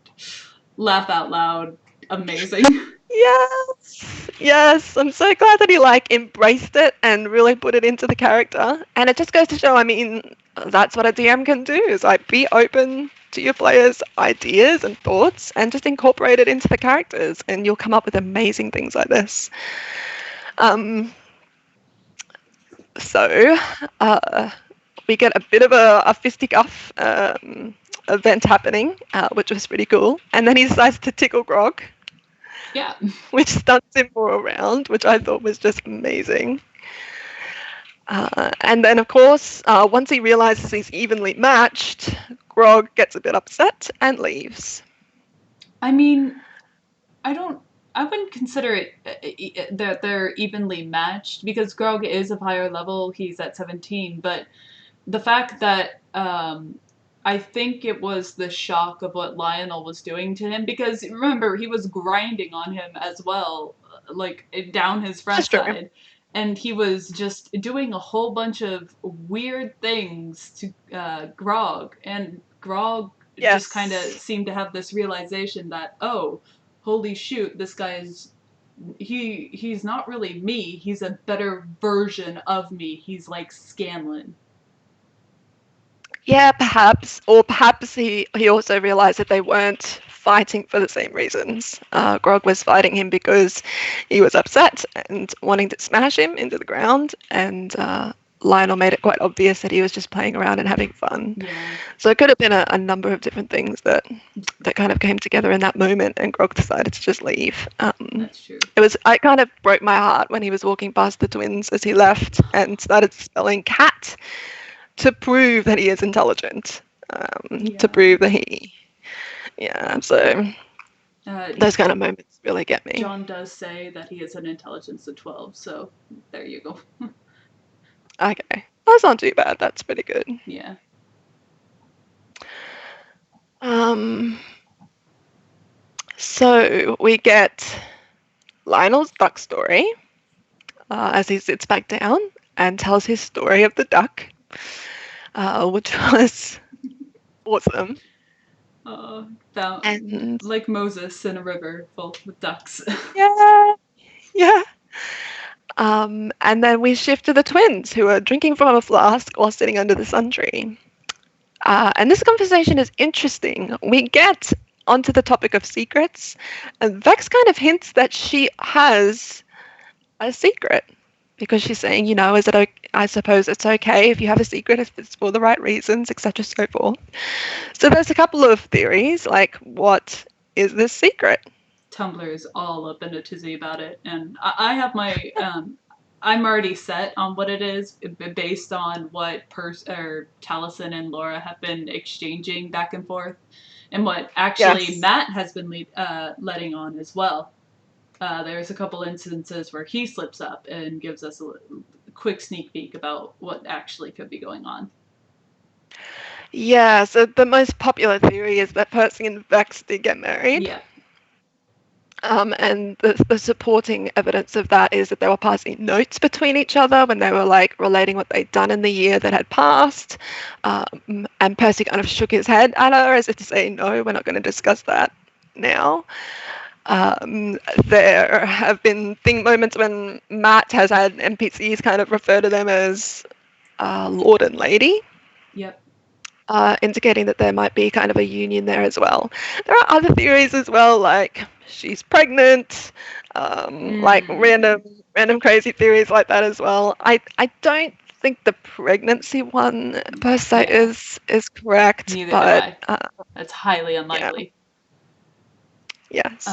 laugh out loud amazing. Yes, yes. I'm so glad that he embraced it and really put it into the character. And it just goes to show, I mean, that's what a DM can do is be open to your players' ideas and thoughts and just incorporate it into the characters, and you'll come up with amazing things like this. Um, so we get a bit of a fisticuff event happening, which was pretty cool. And then he decides to tickle Grog, Yeah. which stunts him for a round, which I thought was just amazing. And then, of course, once he realizes he's evenly matched, Grog gets a bit upset and leaves. I mean, I wouldn't consider it that they're evenly matched because Grog is of higher level. He's at 17, but the fact that I think it was the shock of what Lionel was doing to him because remember he was grinding on him as well, like down his front That's true. side, and he was just doing a whole bunch of weird things to Grog, and Grog just kind of Yes. seemed to have this realization that oh, holy shoot, this guy's he's not really me. He's a better version of me. He's like Scanlan. Yeah, perhaps. Or perhaps he also realized that they weren't fighting for the same reasons. Grog was fighting him because he was upset and wanting to smash him into the ground, and Lionel made it quite obvious that he was just playing around and having fun. Yeah. So it could have been a number of different things that kind of came together in that moment, and Grog decided to just leave. That's true. I kind of broke my heart when he was walking past the twins as he left and started spelling cat to prove that he is intelligent, to prove that so those kind of moments really get me. John does say that he is an intelligence of 12, so there you go. Okay, that's not too bad. That's pretty good. Yeah. So we get Lionel's duck story as he sits back down and tells his story of the duck, which was awesome. And like Moses in a river full with ducks. Yeah. And then we shift to the twins who are drinking from a flask while sitting under the Sundry. And this conversation is interesting. We get onto the topic of secrets, and Vex kind of hints that she has a secret because she's saying, is it okay? I suppose it's okay if you have a secret if it's for the right reasons, etc., so forth. So there's a couple of theories, like what is this secret? Tumblr is all up in a tizzy about it, and I have my I'm already set on what it is based on what Taliesin and Laura have been exchanging back and forth, and what actually Matt has been letting on as well. There's a couple instances where he slips up and gives us a quick sneak peek about what actually could be going on. Yeah, so the most popular theory is that Percy and Vex did get married. Yeah. And the supporting evidence of that is that they were passing notes between each other when they were like relating what they'd done in the year that had passed. And Percy kind of shook his head at her as if to say, no, we're not going to discuss that now. There have been moments when Matt has had NPCs kind of refer to them as Lord and Lady. Yep. Indicating that there might be kind of a union there as well. There are other theories as well, like she's pregnant, like random crazy theories like that as well. I don't think the pregnancy one per se is correct. Neither but do I. That's highly unlikely. Yeah. Yes.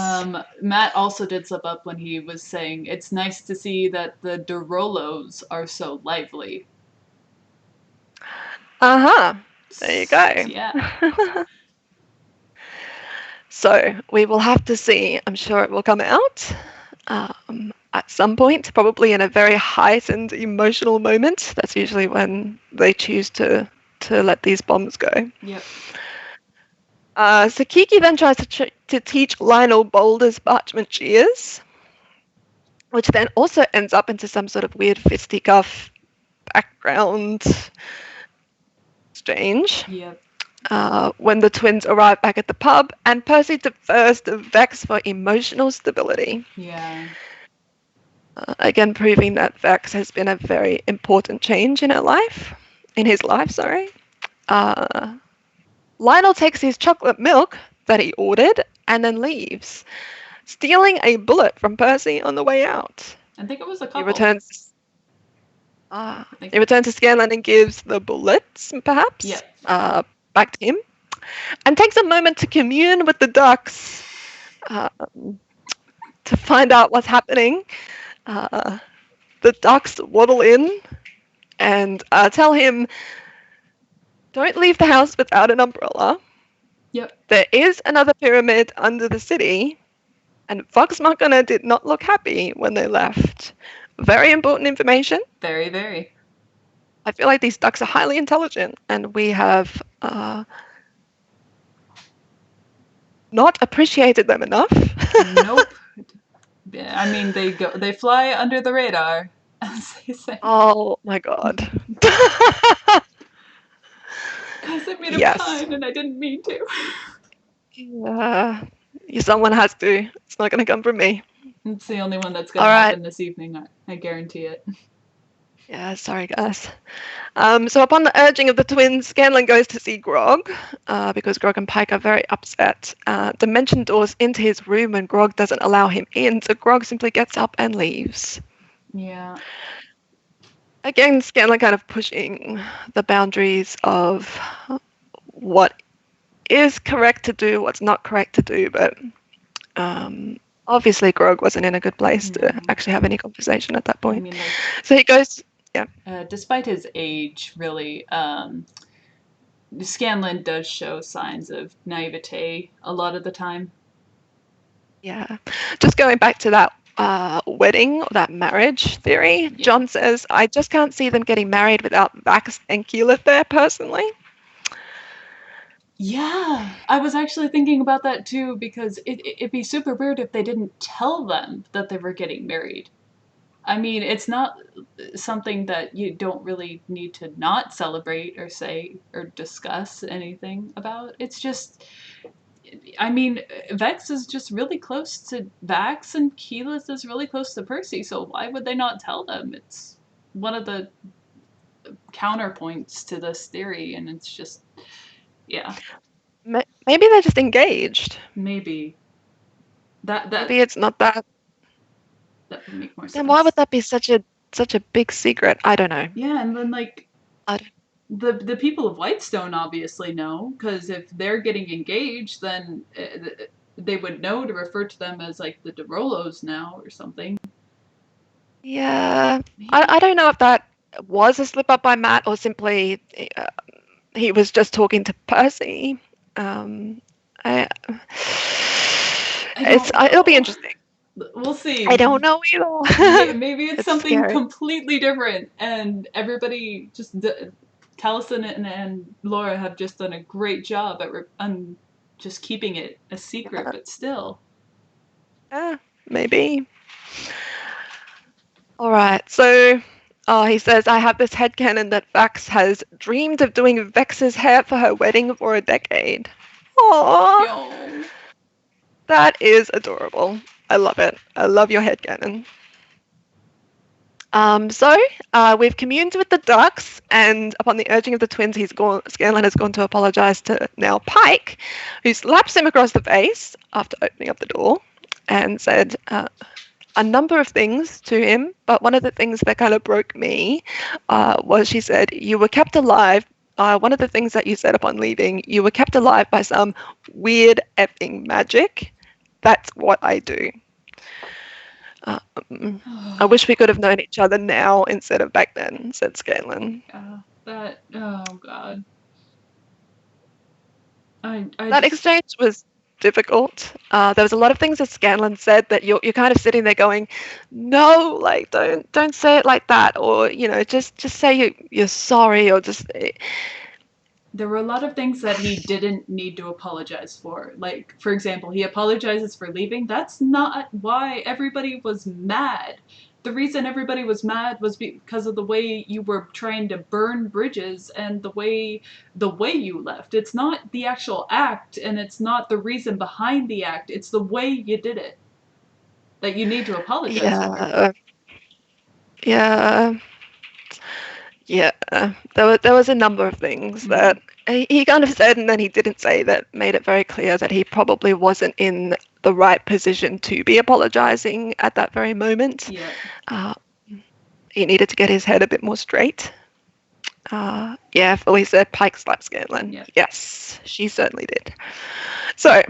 Matt also did slip up when he was saying it's nice to see that the Derolos are so lively. There you go. Yeah. So we will have to see. I'm sure it will come out at some point, probably in a very heightened emotional moment. That's usually when they choose to let these bombs go. Yep. So Kiki then tries to teach Lionel Boulder's parchment cheers, which then also ends up into some sort of weird fisticuff background exchange. Yep. When the twins arrive back at the pub, and Percy defers to Vex for emotional stability. Yeah. Again, proving that Vex has been a very important change in his life. Lionel takes his chocolate milk that he ordered and then leaves, stealing a bullet from Percy on the way out. I think it was a He couple. returns. Ah, I think. he returns to Scanlan and gives the bullets, perhaps, Yep. back to him, and takes a moment to commune with the ducks to find out what's happening. Uh, the ducks waddle in and tell him, "Don't leave the house without an umbrella. Yep. There is another pyramid under the city, and Vox Machina did not look happy when they left." Very important information. Very, very. I feel like these ducks are highly intelligent, and we have not appreciated them enough. Nope. I mean, they fly under the radar, as they say. Oh my god. Guys, I made a Yes. pun and I didn't mean to. Yeah. Someone has to. It's not going to come from me. It's the only one that's All gonna right. happen this evening. I guarantee it. Yeah, sorry, guys. So upon the urging of the twins, Scanlan goes to see Grog, because Grog and Pike are very upset. Dimension doors into his room and Grog doesn't allow him in, so Grog simply gets up and leaves. Yeah. Again, Scanlan kind of pushing the boundaries of what is correct to do, what's not correct to do, but obviously Grog wasn't in a good place to actually have any conversation at that I point. mean, like, So he goes, yeah. despite his age, really, Scanlan does show signs of naivete a lot of the time. Yeah. Just going back to that wedding, that marriage theory, Yeah. John says, "I just can't see them getting married without Vax and Keyleth there personally." Yeah, I was actually thinking about that too because it'd be super weird if they didn't tell them that they were getting married. I mean, it's not something that you don't really need to not celebrate or say or discuss anything about. It's just, I mean, Vex is just really close to Vax and Keyleth is really close to Percy, so why would they not tell them? It's one of the counterpoints to this theory, and it's just, yeah, Maybe they're just engaged. maybe that Maybe that it's not that. that would make more Then why would sense. that be such a big secret? I don't know. Yeah, and then like I don't, the people of Whitestone obviously know because if they're getting engaged, then they would know to refer to them as like the DeRollos now or something. yeah, I Maybe don't know if that was a slip up by Matt or simply he was just talking to Percy. I, I don't it'll be know. interesting. We'll I see. don't know either. Maybe it's It's something scary. completely different, and everybody just Taliesin and Laura have just done a great job at just keeping it a secret, Yeah, but still. yeah, maybe. All right. So, he says, "I have this headcanon that Vax has dreamed of doing Vex's hair for her wedding for a decade." Aww, Yo. that is adorable. I love it. I love your headcanon. So we've communed with the ducks, and upon the urging of the twins, Scanlan has gone to apologize to now Pike, who slaps him across the face after opening up the door and said a number of things to him, but one of the things that kind of broke me was she said, "You were kept alive." One of the things that you said upon leaving, "You were kept alive by some weird effing magic. That's what I do." I wish we could have known each other now instead of back then, said Scanlan. Oh god. I That just exchange was difficult. There was a lot of things that Scanlan said that you're kind of sitting there going, "No, like don't say it like that," or just say you're sorry, or just there were a lot of things that he didn't need to apologize for. Like, for example, he apologizes for leaving. That's not why everybody was mad. The reason everybody was mad was because of the way you were trying to burn bridges and the way you left. It's not the actual act and it's not the reason behind the act. It's the way you did it that you need to apologize for. yeah, yeah, Yeah, there was a number of things Mm-hmm. that he kind of said and then he didn't say that made it very clear that he probably wasn't in the right position to be apologizing at that very moment. Yeah. Uh, he needed to get his head a bit more straight. Yeah, Philly said Pike slapped Scanlan. Yeah. Yes, she certainly did. So,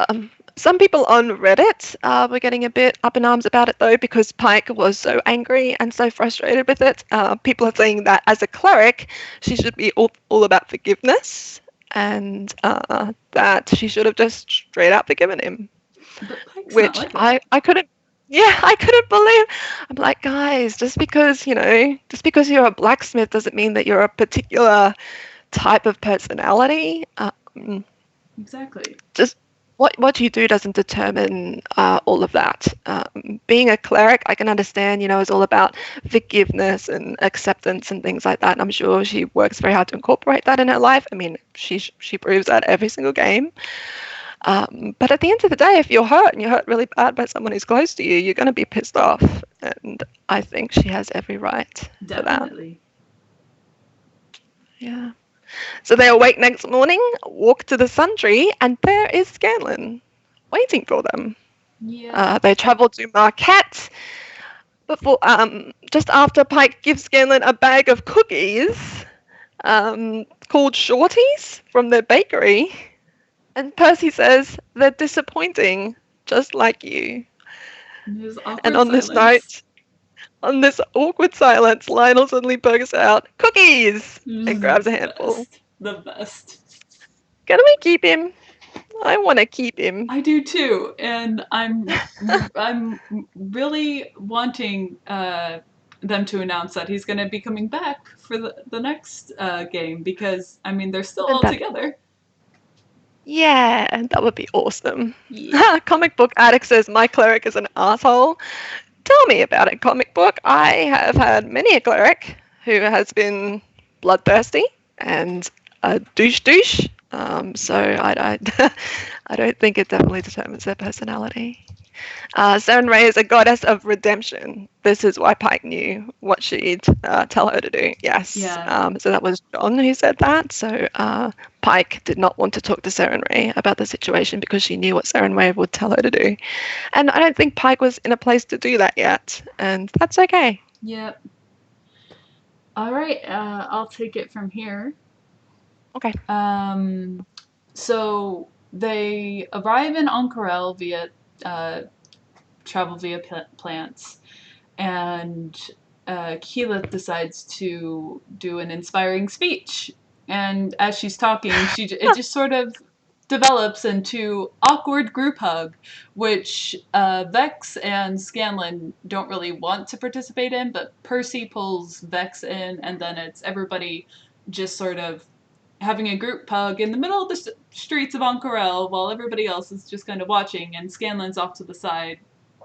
um, some people on Reddit were getting a bit up in arms about it though because Pike was so angry and so frustrated with it. People are saying that as a cleric, she should be all about forgiveness and that she should have just straight out forgiven him, But Pike's not which like I, that. I couldn't. Yeah, I couldn't believe. I'm like, guys, just because you're a blacksmith doesn't mean that you're a particular type of personality. Exactly. Just what you do doesn't determine all of that. Being a cleric, I can understand, is all about forgiveness and acceptance and things like that. And I'm sure she works very hard to incorporate that in her life. I mean, she proves that every single game. But at the end of the day, if you're hurt and you're hurt really bad by someone who's close to you, you're going to be pissed off. And I think she has every right for that. Definitely. Yeah. So they awake next morning, walk to the Sundry, and there is Scanlan waiting for them. Yep. They travel to Marquette before, just after Pike gives Scanlan a bag of cookies called Shorties from their bakery. And Percy says, they're disappointing, just like you. There's And awkward silence. on this awkward silence, Lionel suddenly bursts out, cookies! And grabs a The handful. best. The best. Can we keep him? I want to keep him. I do too, and I'm really wanting them to announce that he's going to be coming back for the next game because I mean they're still Wouldn't all that be together. Yeah, that would be awesome. Yeah. Comic Book Addict says my cleric is an asshole. Tell me about it, comic book. I have had many a cleric who has been bloodthirsty and a douche. So I don't think it definitely determines their personality. Saren Ray is a goddess of redemption. This is why Pike knew what she'd tell her to do. Yes. Yeah. So that was John who said that. So Pike did not want to talk to Saren Ray about the situation because she knew what Saren Ray would tell her to do. And I don't think Pike was in a place to do that yet. And that's okay. Yep. All right. I'll take it from here. Okay. So they arrive in Ank'Harel via uh, travel via plants, and Keyleth decides to do an inspiring speech. And as she's talking, it just sort of develops into awkward group hug, which Vex and Scanlan don't really want to participate in, but Percy pulls Vex in, and then it's everybody just sort of having a group hug in the middle of the streets of Ank'Harel while everybody else is just kind of watching, and Scanlan's off to the side,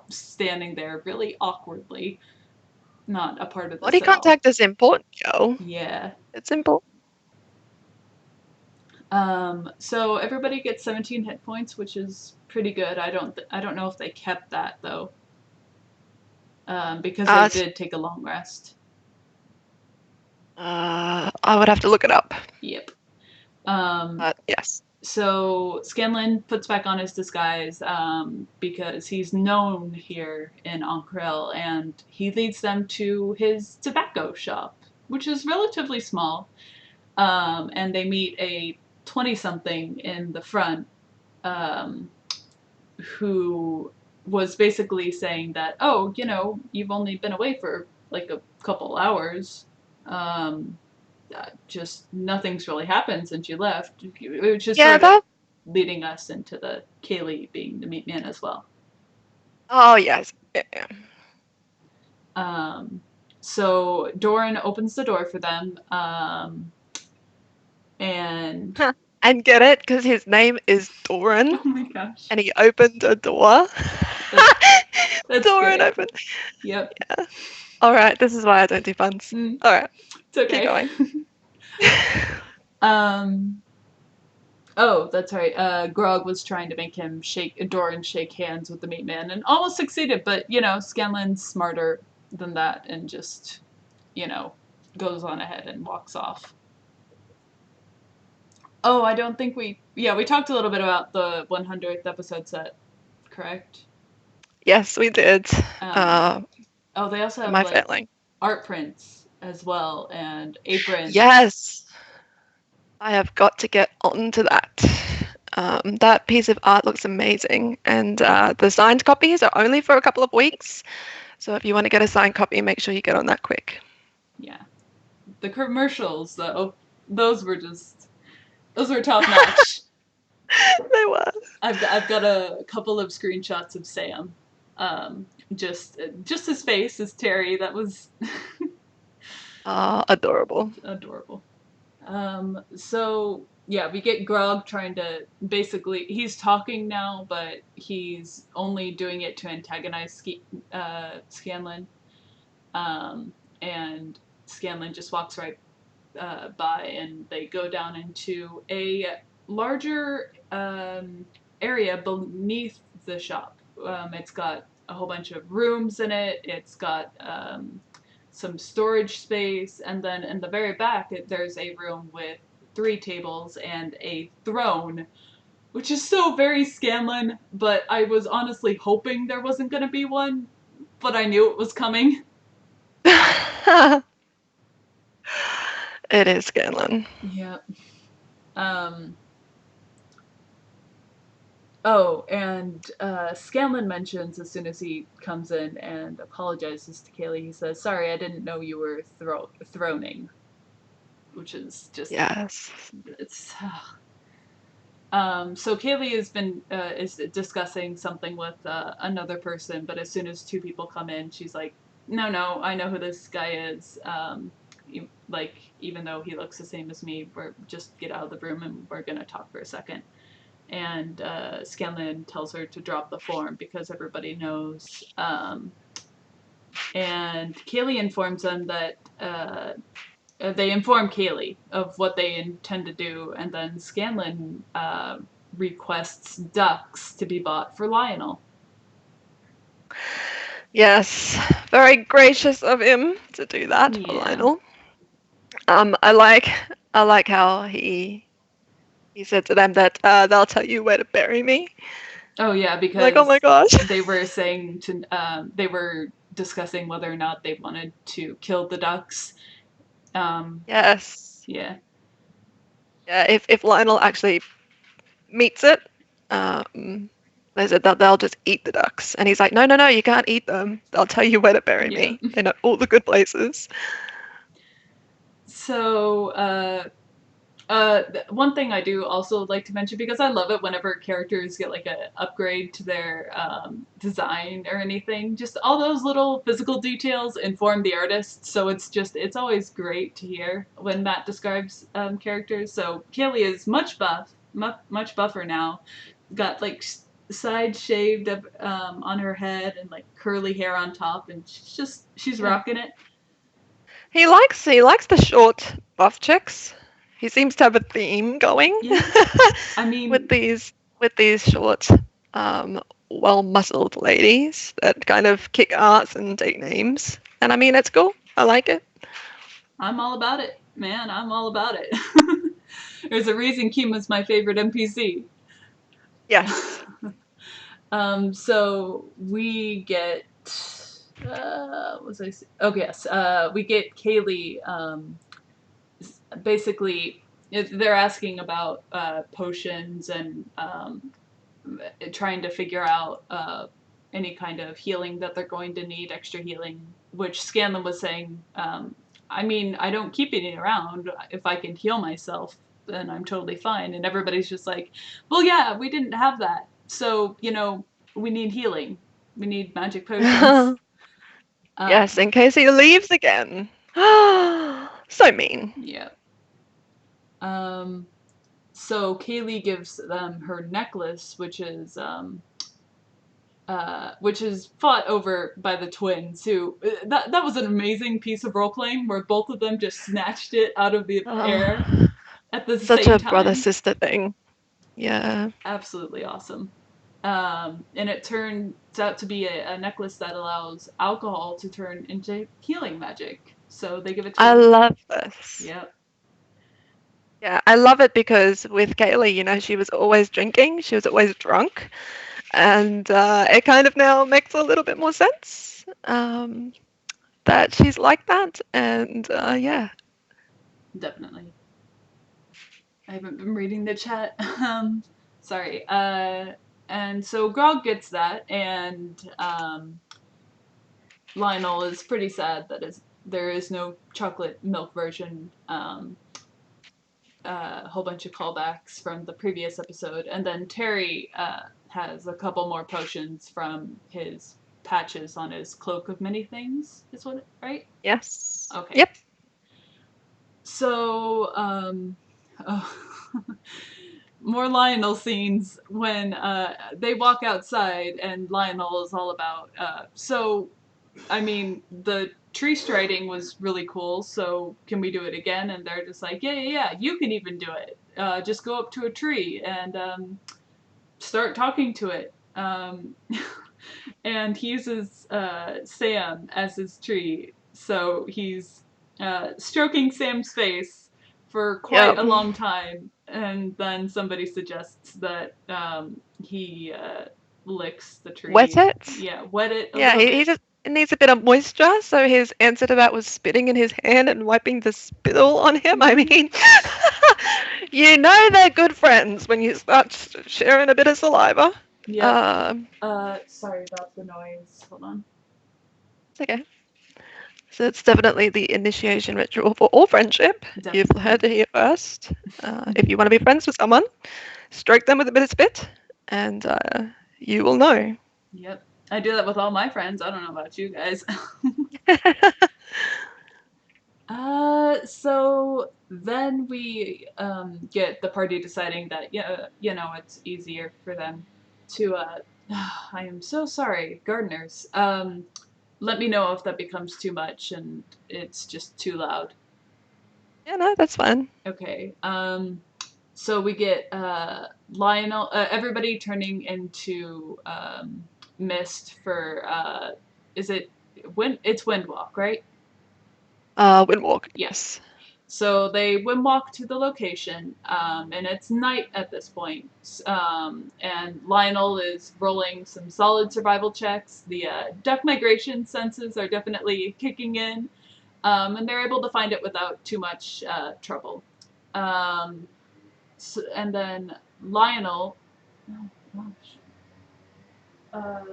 standing there really awkwardly, not a part of Body this at all. contact is important, Joe. Yeah. It's important. So everybody gets 17 hit points, which is pretty good. I don't know if they kept that though, because they Uh, did take a long rest. I would have to look it up. Yep. Um, Yes. so Scanlan puts back on his disguise because he's known here in Ank'Harel, and he leads them to his tobacco shop, which is relatively small. And they meet a 20-something in the front um, who was basically saying that, oh, you've only been away for like a couple hours. Um, just nothing's really happened since you left, which is Yeah, sort of that. leading us into the Kaylee being the meat man as well. Oh, yes. Yeah. Um, so Doran opens the door for them, and Huh. And get it? Because his name is Doran, oh my gosh, and he opened a door. that's that's Doran great. opened. Yep. Yeah. All right, this is why I don't do puns. Mm, All right, it's keep okay. going. um, Oh, that's right. Grog was trying to make him Doran shake hands with the meat man and almost succeeded, but Scanlan's smarter than that and just you know, goes on ahead and walks off. Oh, I don't think we talked a little bit about the 100th episode set, correct? Yes, we did. Um, Uh, oh, they also am have I like failing? art prints as well and aprons. Yes, I have got to get onto that. That piece of art looks amazing, and the signed copies are only for a couple of weeks. So if you want to get a signed copy, make sure you get on that quick. Yeah. The commercials though, those were top notch. They were. I've got a couple of screenshots of Sam. Um, just his face as Terry. That was Adorable. adorable. So yeah, we get Grog trying to basically he's talking now, but he's only doing it to antagonize Scanlan. Um, and Scanlan just walks right by, and they go down into a larger area beneath the shop. It's got a whole bunch of rooms in it. It's got some storage space, and then in the very back, there's a room with 3 tables and a throne, which is so very Scanlan. But I was honestly hoping there wasn't going to be one, but I knew it was coming. It is Scanlan. Yeah. Um, Oh, and Scanlan mentions as soon as he comes in and apologizes to Kaylee, he says, "Sorry, I didn't know you were throning," which is just Yes. it's. So Kaylee has been is discussing something with another person, but as soon as 2 people come in, she's like, "No, no, I know who this guy is. Like, even though he looks the same as me, we're just get out of the room and we're gonna talk for a second." And Scanlan tells her to drop the form because everybody knows. And Kaylee informs them that they inform Kaylee of what they intend to do, and then Scanlan requests ducks to be bought for Lionel. Yes. Very gracious of him to do that for Yeah. Lionel. I like how he said to them that they'll tell you where to bury me. Oh yeah, Like, oh my because gosh. they were saying to they were discussing whether or not they wanted to kill the ducks. Um, Yes. yeah. Yeah, if Lionel actually meets it, um, they said that they'll just eat the ducks. And he's like, no, no, no, you can't eat them. They'll tell you where to bury Yeah. me. They know all the good places. So, one thing I do also like to mention because I love it whenever characters get like a upgrade to their design or anything. Just all those little physical details inform the artist, so it's always great to hear when Matt describes characters. So Kaylee is much buffer now. Got like side shaved up on her head and like curly hair on top, and she's Yeah. rocking it. He likes the short buff chicks. He seems to have a theme going Yeah, I with mean, these short, um, well-muscled ladies that kind of kick ass and take names. And I mean, it's cool. I like it. I'm all about it, man. I'm all about it. There's a reason Kima's my favorite NPC. Yes. So we get. What was I saying? Oh yes, we get Kaylee. Basically, they're asking about potions and trying to figure out any kind of healing that they're going to need, extra healing. Which Scanlan was saying, I mean, I don't keep any around. If I can heal myself, then I'm totally fine. And everybody's just like, well, yeah, we didn't have that. So, we need healing. We need magic potions. Yes, Um, in case he leaves again. So mean. yeah. Um, so Kaylee gives them her necklace, which is fought over by the twins. Who that was an amazing piece of role playing where both of them just snatched it out of the air Oh, at the such same a brother time. sister thing. Yeah. Absolutely awesome. And it turns out to be a necklace that allows alcohol to turn into healing magic. So they give it to I him. love this. Yep. Yeah, I love it because with Kaylee, she was always drinking, she was always drunk, and it kind of now makes a little bit more sense that she's like that, and yeah. Definitely. I haven't been reading the chat. Sorry. And so Grog gets that, and Lionel is pretty sad that there is no chocolate milk version. A whole bunch of callbacks from the previous episode, and then Terry has a couple more potions from his patches on his cloak of many things. Is what right? Yes. Okay. Yep. So, oh, more Lionel scenes when they walk outside and Lionel is all about. I mean, the tree striding was really cool, so can we do it again? And they're just like, yeah, yeah, yeah, you can even do it. Just go up to a tree and start talking to it. And he uses Sam as his tree, so he's stroking Sam's face for quite Yep. a long time, and then somebody suggests that he licks the Wet tree. it. Yeah, wet it a Yeah, little he bit. just needs a bit of moisture, so his answer to that was spitting in his hand and wiping the spittle on him. I Mm-hmm. mean, they're good friends when you start sharing a bit of saliva. Yep. Um, Sorry about the noise. Hold on. it's okay. So it's definitely the initiation ritual for all friendship. You've Definitely. heard it here first. If you want to be friends with someone, stroke them with a bit of spit, and you will know. Yep. I do that with all my friends. I don't know about you guys. So then we get the party deciding that yeah, it's easier for them to. I am so sorry, gardeners. Let me know if that becomes too much and it's just too loud. Yeah, no, that's fine. Okay. So we get Lionel, everybody turning into mist for. Is it wind? It's Windwalk, right? Windwalk, Yeah. yes. So they windwalk to the location, and it's night at this point. And Lionel is rolling some solid survival checks. The duck migration senses are definitely kicking in, and they're able to find it without too much trouble. Um, and then Lionel, oh gosh, um,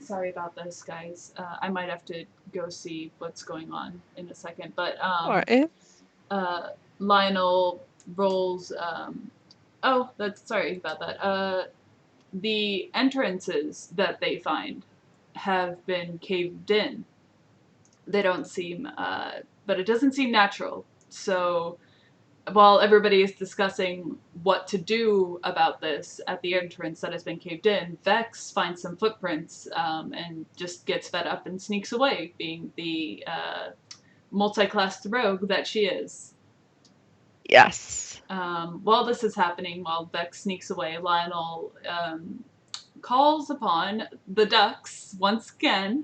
sorry about this, guys. I might have to go see what's going on in a second, but All right. uh, Lionel rolls. Oh, that's sorry about that. The entrances that they find have been caved in. They don't seem, but it doesn't seem natural. So while everybody is discussing what to do about this at the entrance that has been caved in, Vex finds some footprints and just gets fed up and sneaks away, being the multi-classed rogue that she is. Yes. While this is happening, while Vex sneaks away, Lionel calls upon the ducks once again,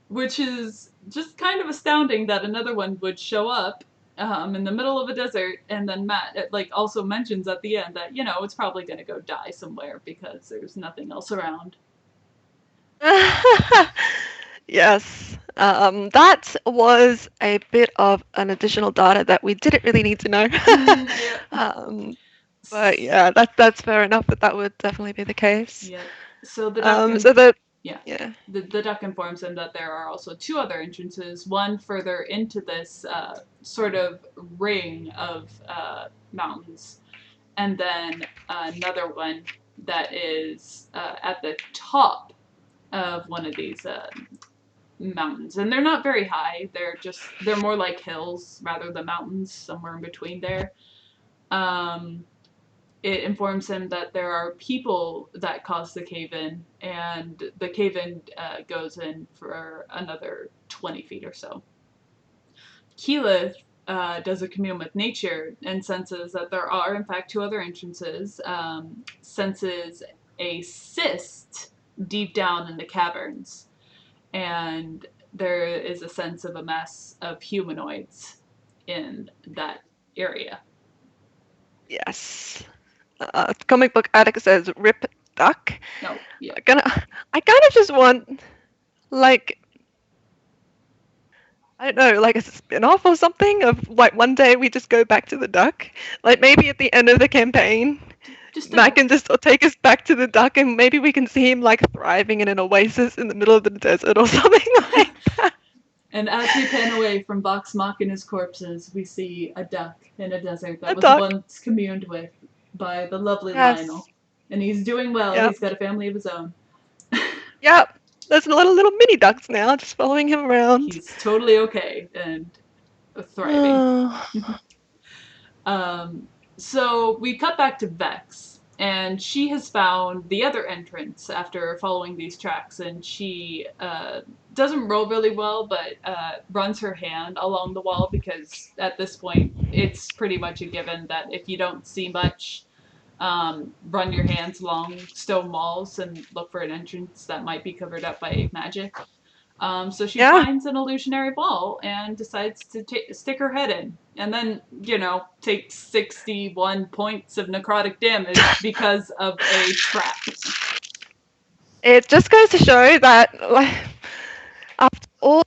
which is just kind of astounding that another one would show up in the middle of a desert, and then Matt also mentions at the end that it's probably going to go die somewhere because there's nothing else around. Yes. That was a bit of an additional data that we didn't really need to know. Yep. um, but yeah, that's fair enough that that would definitely be the case. Yep. So the duck So the yeah. yeah. The duck informs him that there are also two other entrances, one further into this sort of ring of mountains, and then another one that is at the top of one of these mountains. And they're not very high. They're more like hills rather than mountains, somewhere in between there. Um, it informs him that there are people that caused the cave in, and the cave in goes in for another 20 feet or so. Keyleth does a commune with nature and senses that there are, in fact, two other entrances, senses a cyst deep down in the caverns. And there is a sense of a mass of humanoids in that area. Yes. Comic book addict says rip duck. No, yeah. I kind of just want like I don't know, like a spin-off or something of like one day we just go back to the duck. Like maybe at the end of the campaign, Just a Matt can just take us back to the duck and maybe we can see him like thriving in an oasis in the middle of the desert or something like that. And as we pan away from Vox Machina's corpses, we see a duck in a desert A that was duck. once communed with by the lovely Lionel. Yes. And he's doing well. Yep. He's got a family of his own. Yep. There's little mini ducks now just following him around. He's totally okay and thriving. Oh. Um, so we cut back to Vex, and she has found the other entrance after following these tracks, and she doesn't roll really well, but runs her hand along the wall because at this point it's pretty much a given that if you don't see much, run your hands along stone walls and look for an entrance that might be covered up by magic. So she Yeah. finds an illusionary ball and decides to stick her head in. And then, takes 61 points of necrotic damage because of a trap. It just goes to show that like, after all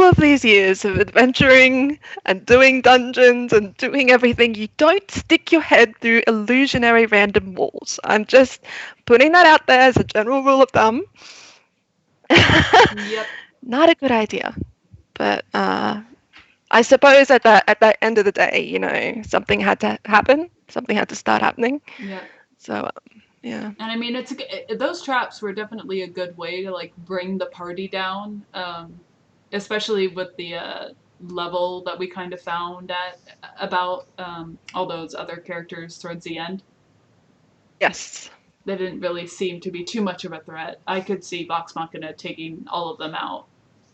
of these years of adventuring and doing dungeons and doing everything, you don't stick your head through illusionary random walls. I'm just putting that out there as a general rule of thumb. Yep. Not a good idea. But I suppose at that end of the day, something had to happen. Something had to start happening. Yep. So yeah. And I mean, those traps were definitely a good way to like bring the party down, especially with the level that we kind of found at about all those other characters towards the end. Yes. They didn't really seem to be too much of a threat. I could see Vox Machina taking all of them out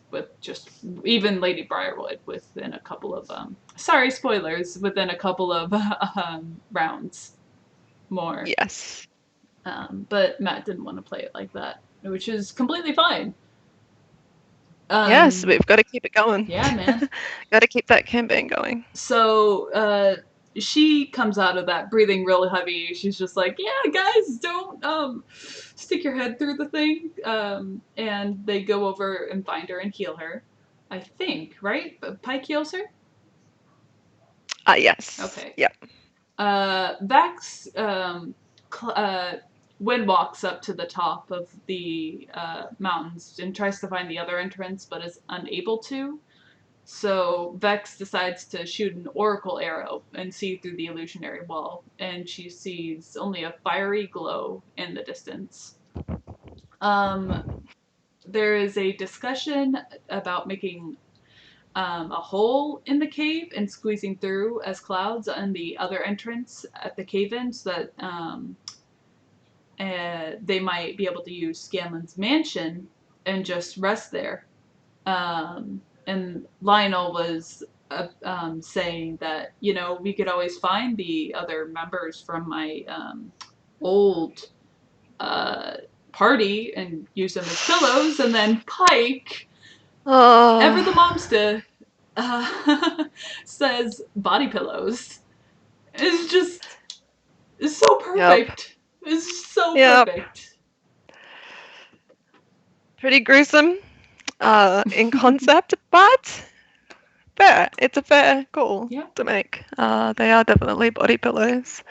with just even Lady Briarwood within a couple of sorry spoilers within a couple of rounds more. Yes. But Matt didn't want to play it like that, which is completely fine. Yes, we've got to keep it going. Yeah, man. Got to keep that campaign going. So she comes out of that breathing real heavy. She's just like, yeah, guys, don't stick your head through the thing. And they go over and find her and heal her. I think, right? But Pike heals her? Yes. Okay. Yep. Vax Wynn walks up to the top of the mountains and tries to find the other entrance, but is unable to. So Vex decides to shoot an oracle arrow and see through the illusionary wall, and she sees only a fiery glow in the distance. There is a discussion about making a hole in the cave and squeezing through as clouds on the other entrance at the cave-in so that they might be able to use Scanlan's mansion and just rest there. And Lionel was saying that, we could always find the other members from my old party and use them as pillows, and then Pike, ever the momsta, says body pillows. It's so perfect. Yep. It's so Yep. perfect. Pretty gruesome in concept, but fair. It's a fair call to make. They are definitely body pillows.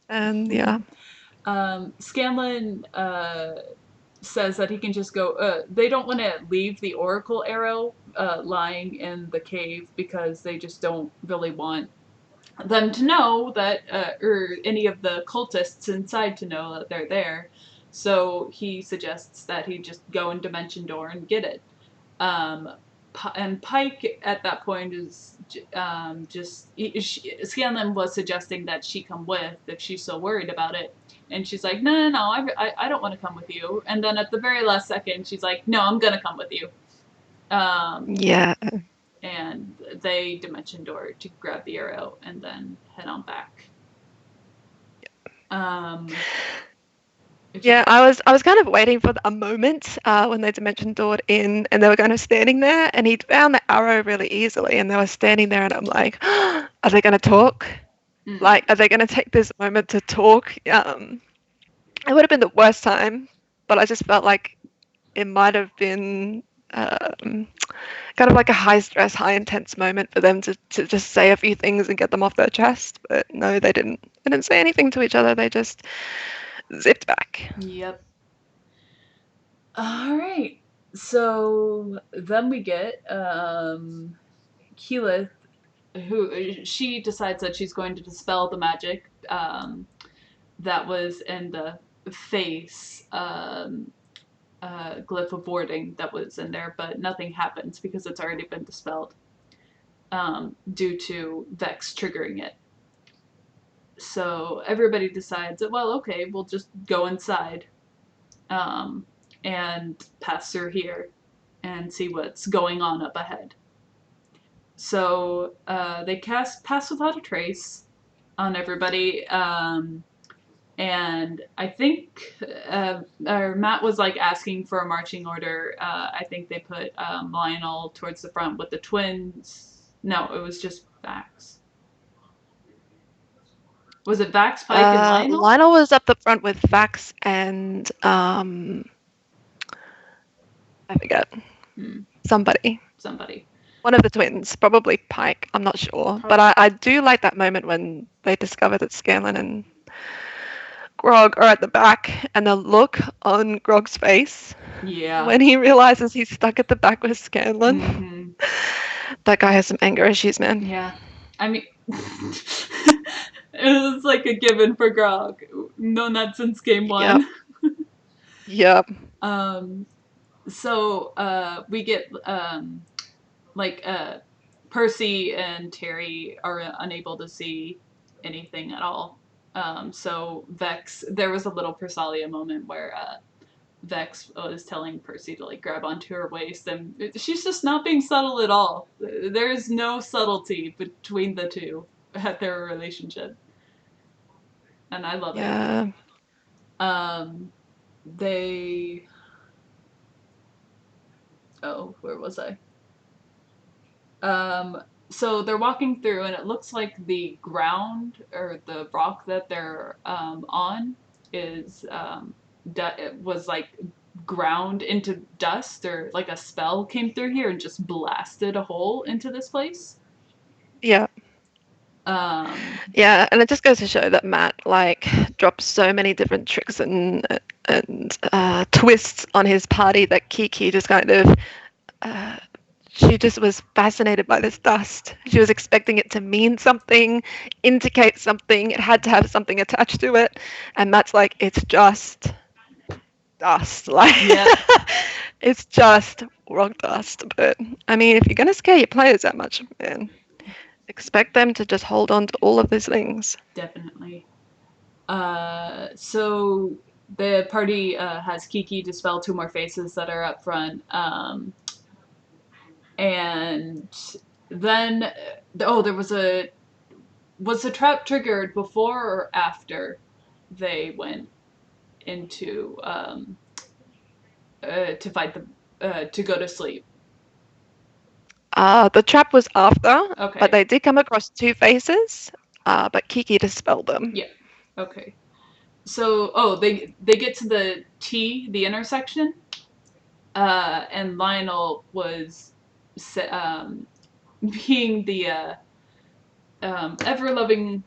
And yeah. Scanlan says that he can just go. They don't want to leave the oracle arrow lying in the cave because they just don't really want them to know that, or any of the cultists inside to know that they're there. So he suggests that he just go in Dimension Door and get it. And Pike at that point is Scanlan was suggesting that she come with if she's so worried about it. And she's like, no, I don't want to come with you. And then at the very last second, she's like, no, I'm going to come with you. Yeah. And they Dimension Door to grab the arrow and then head on back. It just Yeah, I was kind of waiting for a moment when they dimension doored in and they were kind of standing there and he'd found the arrow really easily and they were standing there and I'm like, are they going to talk? Like, mm, are they going to take this moment to talk? It would have been the worst time, but I just felt like it might have been kind of like a high stress, high intense moment for them to just say a few things and get them off their chest. But no, they didn't. They didn't say anything to each other. They just zipped back. yep. All right. So then we get Keyleth, who she decides that she's going to dispel the magic that was in the face glyph of warding that was in there, but nothing happens because it's already been dispelled due to Vex triggering it. So everybody decides that, well, okay, we'll just go inside um, and pass through here and see what's going on up ahead. So they cast Pass Without a Trace on everybody. And I think or Matt was like asking for a marching order. I think they put Lionel towards the front with the twins. No, it was just Vax. Was it Vax, Pike, and Lionel? Lionel was up the front with Vax and I forget Hmm, somebody. somebody. One of the twins, probably Pike. I'm not sure, but Probably. I do like that moment when they discover that Scanlan and Grog are at the back, and the look on Grog's face Yeah. when he realizes he's stuck at the back with Scanlan. Mm-hmm. That guy has some anger issues, man. Yeah. I mean, it was like a given for Grog. Known that since game Yep. one. Yep. Um, so we get like Percy and Terry are unable to see anything at all. So Vex, there was a little Persalia moment where Vex was telling Percy to like grab onto her waist, and she's just not being subtle at all. There's no subtlety between the two at their relationship, and I love it. Yeah. Um, they, oh, where was I? Um, so they're walking through, and it looks like the ground or the rock that they're on is it was like ground into dust, or like a spell came through here and just blasted a hole into this place. Yeah. Um, Yeah, and it just goes to show that Matt like drops so many different tricks and twists on his party that Kiki just kind of uh, she just was fascinated by this dust. She was expecting it to mean something, indicate something. It had to have something attached to it, and Matt's like, it's just dust. Like yep, it's just rock dust. But I mean, if you're gonna scare your players that much, man, expect them to just hold on to all of these things. definitely. So the party has Kiki dispel two more faces that are up front. And then there was a was the trap triggered before or after they went into to fight the to go to sleep? The trap was after, but Okay, they did come across two faces, but Kiki dispelled them. yeah, okay. So they get to the T, the intersection, and Lionel was being the ever loving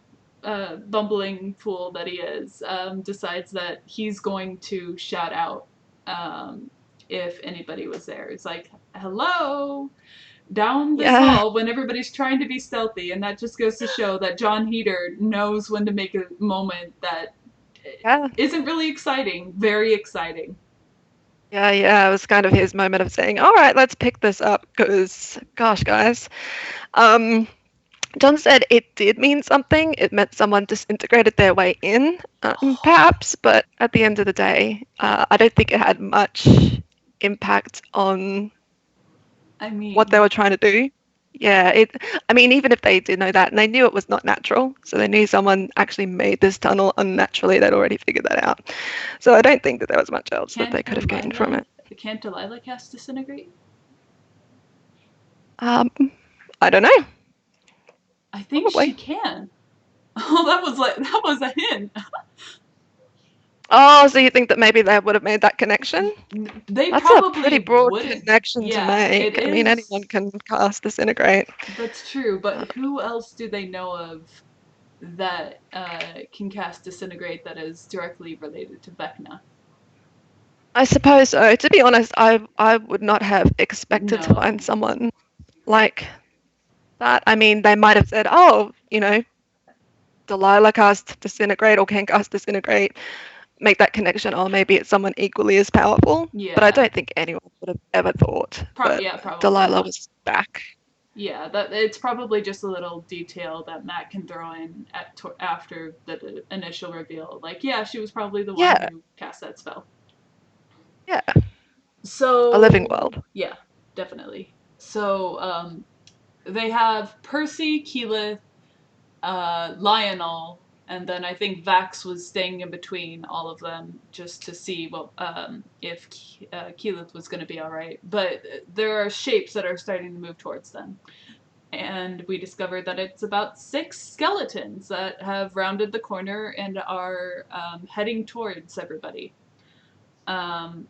bumbling fool that he is, decides that he's going to shout out if anybody was there. It's like, hello, down this Yeah, hall when everybody's trying to be stealthy. And that just goes to show that John Heater knows when to make a moment that yeah, isn't really exciting, very exciting. yeah. It was kind of his moment of saying, "All right, let's pick this up." Because, gosh, guys, um, John said it did mean something. It meant someone disintegrated their way in, perhaps. But at the end of the day, I don't think it had much impact on I what they mean, were trying to do. Yeah, I mean, even if they did know that, and they knew it was not natural, so they knew someone actually made this tunnel unnaturally, they'd already figured that out. So I don't think that there was much else that they Can't could have gained from Delilah it. can't Delilah cast disintegrate? Um, I don't know. I think she Probably. can. Oh, that was a hint. Oh, so you think that maybe they would have made that connection? They That's a pretty probably broad wouldn't. connection to Yeah, it make. I mean, anyone is. can cast disintegrate. That's true. But Uh, who else do they know of that can cast disintegrate that is directly related to Vecna? I suppose so. To be honest, I would not have expected to find No. someone like that. I mean, they might have said, "Oh, Delilah cast disintegrate or can cast disintegrate." Make that connection. Oh, maybe it's someone equally as powerful. But I Yeah. don't think anyone would have ever thought that Yeah, probably Delilah not. was back. Yeah, that it's probably just a little detail that Matt can throw in after the initial reveal. Like, yeah, she was probably the one Yeah, who cast that spell. yeah, a living So, world. yeah, definitely. So, they have Percy, Keyleth, Lionel, and then I think Vax was staying in between all of them just to see what if Keyleth was going to be all right. But there are shapes that are starting to move towards them, and we discovered that it's about 6 skeletons that have rounded the corner and are heading towards everybody.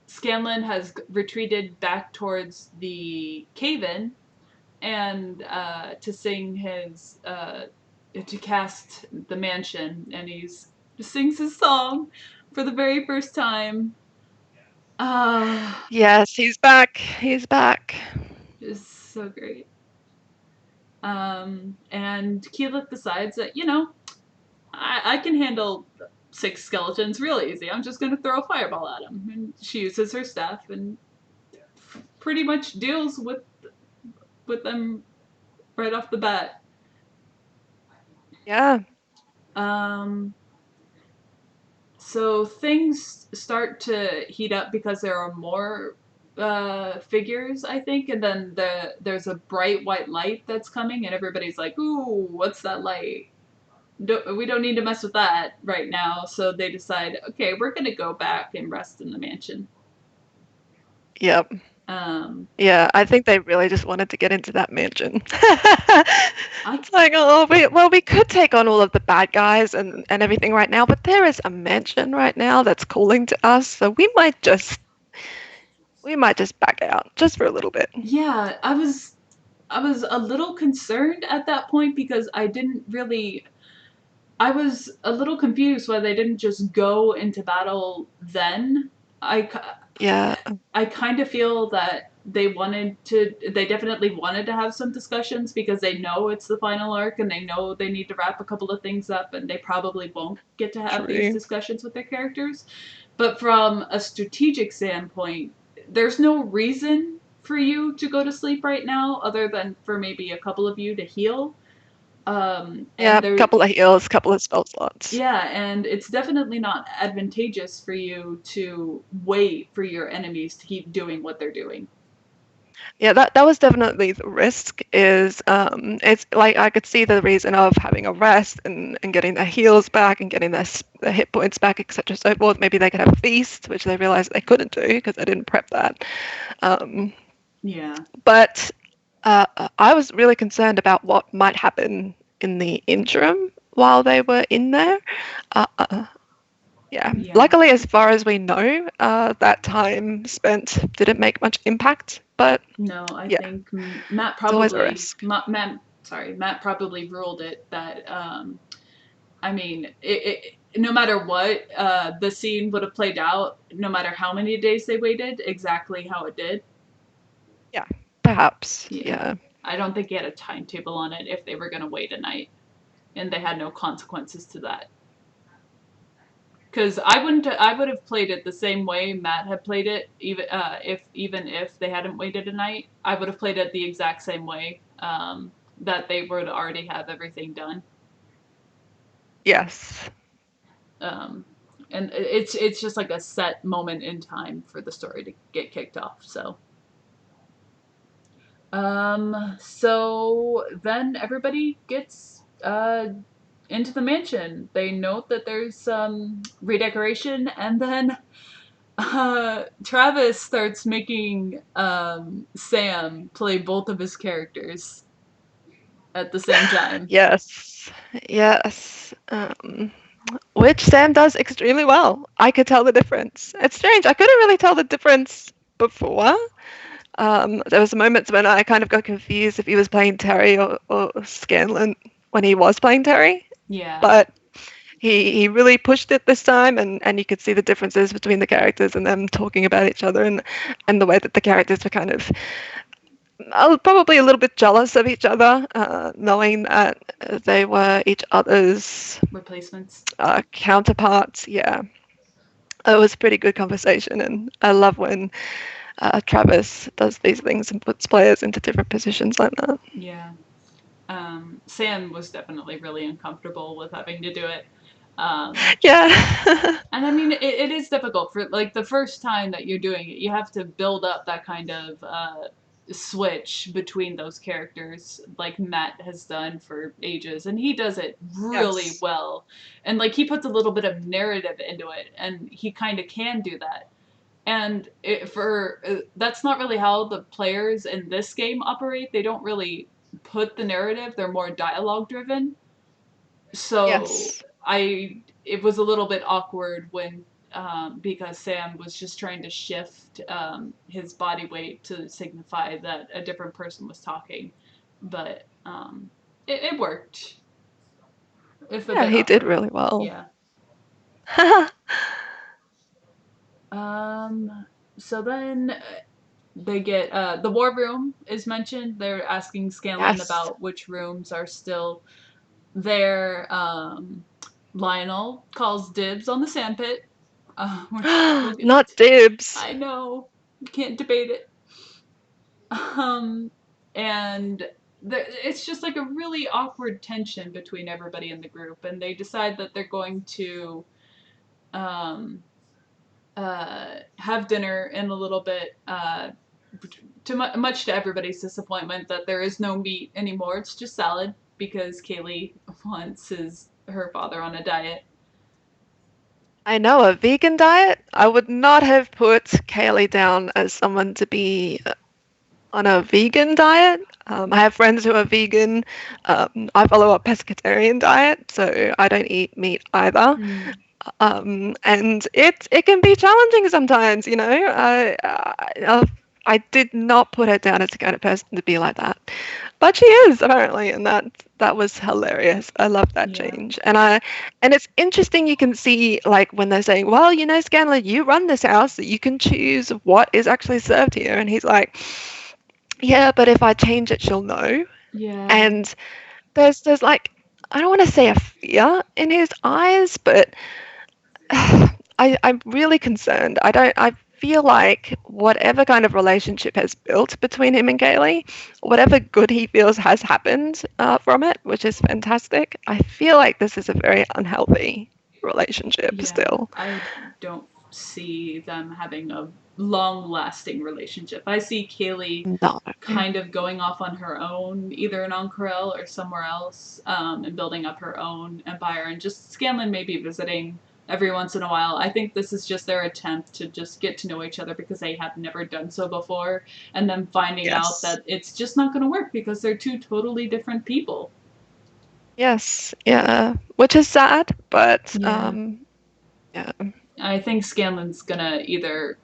Scanlan has retreated back towards the cave-in and to sing his to cast the mansion, and he's sings his song for the very first time. Ah, Yes, he's back. He's back. is so great. And Keyleth decides that I can handle 6 skeletons real easy. I'm just gonna throw a fireball at him, and she uses her staff and pretty much deals with them right off the bat. Yeah. Um, So things start to heat up because there are more figures, I think, and then there's a bright white light that's coming, and everybody's like, "Ooh, what's that light? We don't need to mess with that right now." So they decide, okay, we're gonna go back and rest in the mansion. Yep. Um, Yeah, I think they really just wanted to get into that mansion. I It's like, oh, we could take on all of the bad guys and everything right now, but there is a mansion right now that's calling to us, so we might just back out just for a little bit. yeah, I was a little concerned at that point because I didn't really I was a little confused why they didn't just go into battle then. I, Yeah, I kind of feel that they definitely wanted to have some discussions because they know it's the final arc and they know they need to wrap a couple of things up and they probably won't get to have these true. discussions with their characters. But from a strategic standpoint, there's no reason for you to go to sleep right now other than for maybe a couple of you to heal. Yeah, And there couple of heals, couple of spell slots. Yeah, and it's definitely not advantageous for you to wait for your enemies to keep doing what they're doing. Yeah, that was definitely the risk. Is it's like I could see the reason of having a rest and getting their heals back and getting their hit points back, etc. So forth. Maybe they could have a feast, which they realized they couldn't do because they didn't prep that. Um, Yeah. but I was really concerned about what might happen in the interim while they were in there. Uh, uh, yeah, Yeah. luckily, as far as we know, that time spent didn't make much impact. But No, I yeah, think it's always a risk. Matt probably ruled it that I mean, no matter what, the scene would have played out no matter how many days they waited, exactly how it did. Yeah, perhaps. Yeah. Yeah. I don't think he had a timetable on it if they were going to wait a night and they had no consequences to that. Because I would have played it the same way Matt had played it, even if they hadn't waited a night. I would have played it the exact same way. That they would already have everything done. Yes. Um, and it's just like a set moment in time for the story to get kicked off. So So then everybody gets into the mansion. They note that there's some redecoration, and then Travis starts making Sam play both of his characters at the same time. Yes, yes. Which Sam does extremely well. I could tell the difference. It's strange. I couldn't really tell the difference before. There was moments when I kind of got confused if he was playing Terry or Scanlan when he was playing Terry. Yeah. But he really pushed it this time, and you could see the differences between the characters and them talking about each other, and the way that the characters were kind of probably a little bit jealous of each other, knowing that they were each other's Replacements. counterparts. Yeah, it was a pretty good conversation, and I love when Travis does these things and puts players into different positions like that. Yeah. Sam was definitely really uncomfortable with having to do it. Um, Yeah. and I mean, it is difficult for like the first time that you're doing it. You have to build up that kind of switch between those characters, like Matt has done for ages, and he does it really Yes. well. And like he puts a little bit of narrative into it, and he kind of can do that. And for that's not really how the players in this game operate. They don't really put the narrative; they're more dialogue driven. So Yes. it was a little bit awkward when because Sam was just trying to shift his body weight to signify that a different person was talking, but it worked. If a Yeah, bit he did awkward, really well. yeah. Um, so then they get the war room is mentioned. They're asking Scanlan Yes. about which rooms are still there. Lionel calls dibs on the sandpit, which we'll get. Not dibs. I know, can't debate it. Um, and it's just like a really awkward tension between everybody in the group, and they decide that they're going to um, have dinner in a little bit. Much to everybody's disappointment, that there is no meat anymore. It's just salad because Kaylee wants her father on a diet. I know a vegan diet. I would not have put Kaylee down as someone to be on a vegan diet. I have friends who are vegan. I follow a pescatarian diet, so I don't eat meat either. Mm, And it can be challenging sometimes, you know. I did not put her down as the kind of person to be like that, but she is apparently, and that was hilarious. I love that yeah, change, and it's interesting. You can see like when they're saying, "Well, you know, Scanlan, you run this house, you can choose what is actually served here," and he's like, "Yeah, but if I change it, she'll know." yeah, And there's like I don't want to say a fear in his eyes, but I'm really concerned. I feel like whatever kind of relationship has built between him and Kaylee, whatever good he feels has happened from it, which is fantastic. I feel like this is a very unhealthy relationship yeah. still. I don't see them having a long-lasting relationship. I see Kaylee No. kind of going off on her own, either in Oncarel or somewhere else, and building up her own empire, and just Scanlan maybe visiting every once in a while. I think this is just their attempt to just get to know each other because they have never done so before, and then finding out Yes. that it's just not going to work because they're two totally different people. Yes. Yeah. Which is sad, but Yeah. yeah. I think Scanlan's gonna either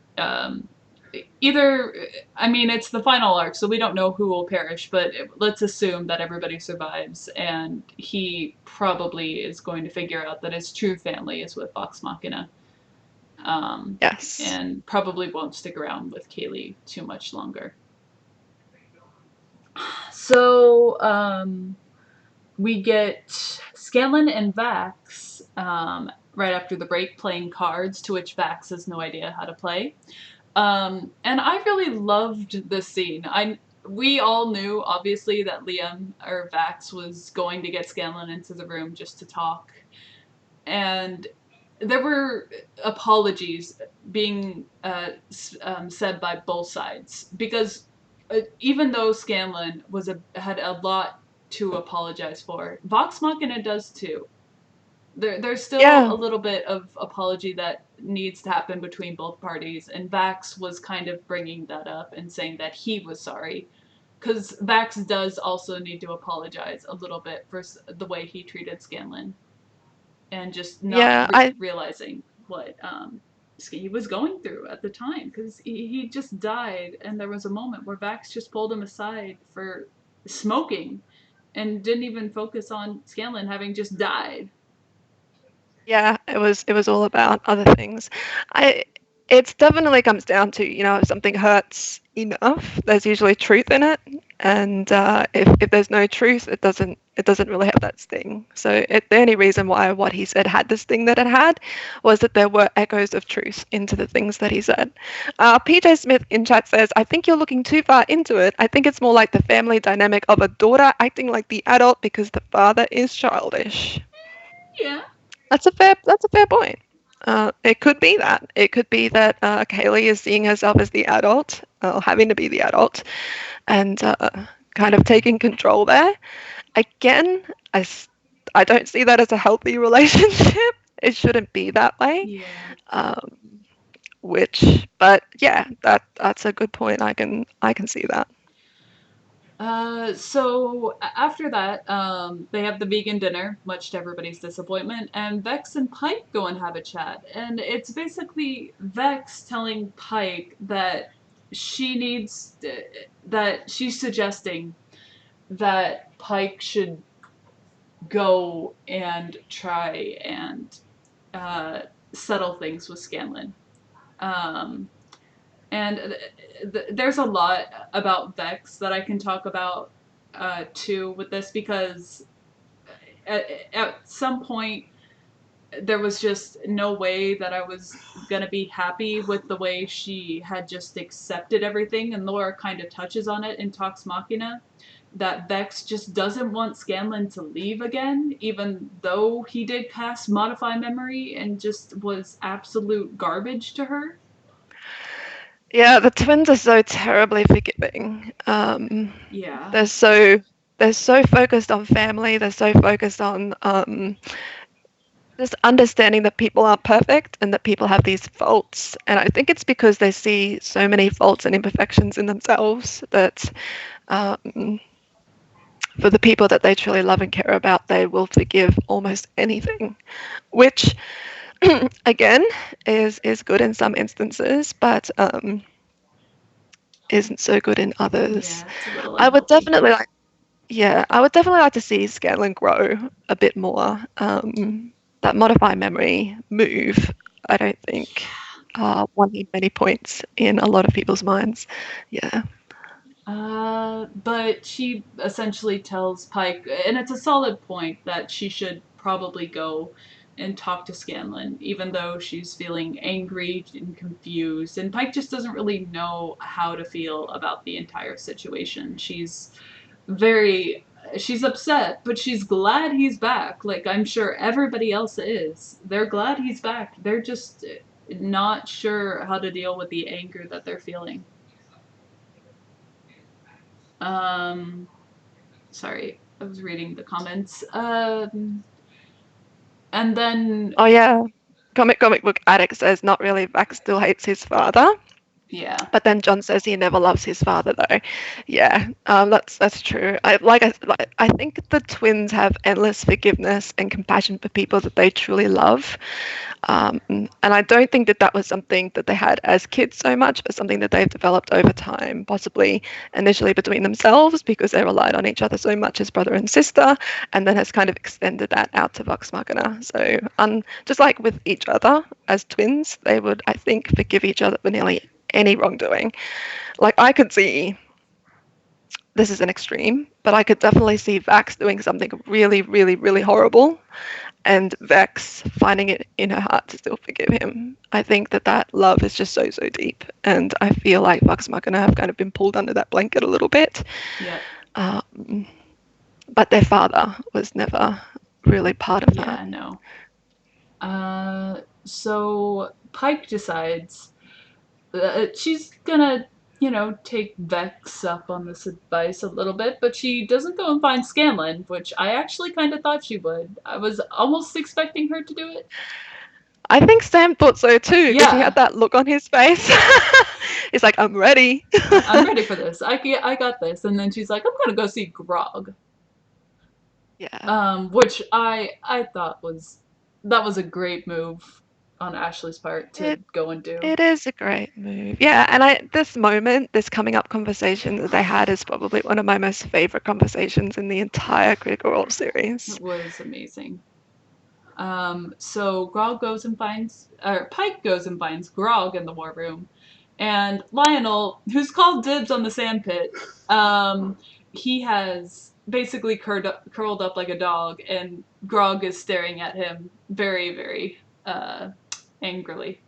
I mean it's the final arc, so we don't know who will perish, but let's assume that everybody survives, and he probably is going to figure out that his true family is with Vox Machina, um, Yes. and probably won't stick around with Kaylee too much longer. So we get Scanlan and Vax right after the break playing cards, to which Vax has no idea how to play. And I really loved this scene. We all knew obviously that Liam or Vax was going to get Scanlan into the room just to talk, and there were apologies being said by both sides because even though Scanlan had a lot to apologize for, Vox Machina does too. There's still Yeah, a little bit of apology that needs to happen between both parties, and Vax was kind of bringing that up and saying that he was sorry, because Vax does also need to apologize a little bit for the way he treated Scanlan, and just not yeah, I realizing what he was going through at the time, because he just died, and there was a moment where Vax just pulled him aside for smoking and didn't even focus on Scanlan having just died. Yeah, it was all about other things. I It's definitely comes down to, if something hurts enough, there's usually truth in it, and if there's no truth, it doesn't really have that sting. So the only reason why what he said had the sting that it had was that there were echoes of truth into the things that he said. PJ Smith in chat says, "I think you're looking too far into it. I think it's more like the family dynamic of a daughter acting like the adult because the father is childish." Yeah. That's a fair point. It could be that. It could be that Kaylee is seeing herself as the adult, having to be the adult, and kind of taking control there. Again, I, I don't see that as a healthy relationship. It shouldn't be that way. Yeah. Um, but yeah, that's a good point. I can see that. So after that, they have the vegan dinner, much to everybody's disappointment, and Vex and Pike go and have a chat. And it's basically Vex telling Pike that she needs, that she's suggesting that Pike should go and try and uh, settle things with Scanlan. Um, and there's a lot about Vex that I can talk about too with this, because at some point there was just no way that I was gonna be happy with the way she had just accepted everything, and Laura kind of touches on it in Talks Machina, that Vex just doesn't want Scanlan to leave again, even though he did pass Modify Memory and just was absolute garbage to her. Yeah, the twins are so terribly forgiving. Yeah. They're so they're so focused on family. They're so focused on just understanding that people aren't perfect and that people have these faults. And I think it's because they see so many faults and imperfections in themselves that um, for the people that they truly love and care about, they will forgive almost anything, which again is good in some instances, but isn't so good in others. Yeah, it's a little I would unhealthy. definitely like, yeah, I would definitely like to see Scanlan grow a bit more. That modify memory move, I don't think won him many points in a lot of people's minds. Yeah. But she essentially tells Pike, and it's a solid point, that she should probably go and talk to Scanlan, even though she's feeling angry and confused. And Pike just doesn't really know how to feel about the entire situation. Very, she's upset, but she's glad he's back. Like, I'm sure everybody else is. They're glad he's back. They're just not sure how to deal with the anger that they're feeling. Um, Sorry, I was reading the comments. And then, Oh yeah. Comic book addict says not really. Vax still hates his father. yeah, But then John says he never loves his father, though. Yeah, that's true. I think the twins have endless forgiveness and compassion for people that they truly love, and I don't think that that was something that they had as kids so much, but something that they've developed over time, possibly initially between themselves because they relied on each other so much as brother and sister, and then has kind of extended that out to Vox Machina. So, just like with each other as twins, they would, I think, forgive each other for nearly any wrongdoing. Like I could see this is an extreme, but I could definitely see Vax doing something really, really, really horrible, and Vex finding it in her heart to still forgive him. I think that that love is just so, so deep, and I feel like Vox Machina have kind of been pulled under that blanket a little bit. yep, Um, but their father was never really part of that. yeah, no. So Pike decides she's gonna take Vex up on this advice a little bit, but she doesn't go and find Scanlan, which I actually kind of thought she would. I was almost expecting her to do it. I think Sam thought so too, because he Yeah, had that look on his face. He's like, I'm ready. I'm ready for this. I got this. And then she's like, I'm gonna go see Grog, Yeah. which I thought was a great move on Ashley's part to It go and do. it is a great move. Yeah, and this moment, this coming up conversation that they had is probably one of my most favorite conversations in the entire Critical Role series. It was amazing. So Grog goes and finds, or Pike goes and finds Grog in the war room, and Lionel, who's called dibs on the sandpit, he has basically curled up like a dog, and Grog is staring at him very, very angrily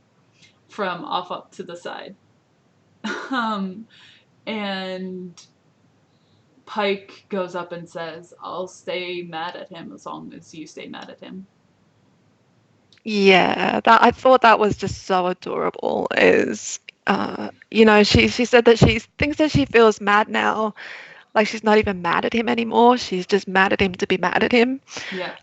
from off up to the side. Um, and Pike goes up and says, I'll stay mad at him as long as you stay mad at him. Yeah, that I thought that was just so adorable. She said that she thinks that she feels mad now, like she's not even mad at him anymore. She's just mad at him to be mad at him. Yeah,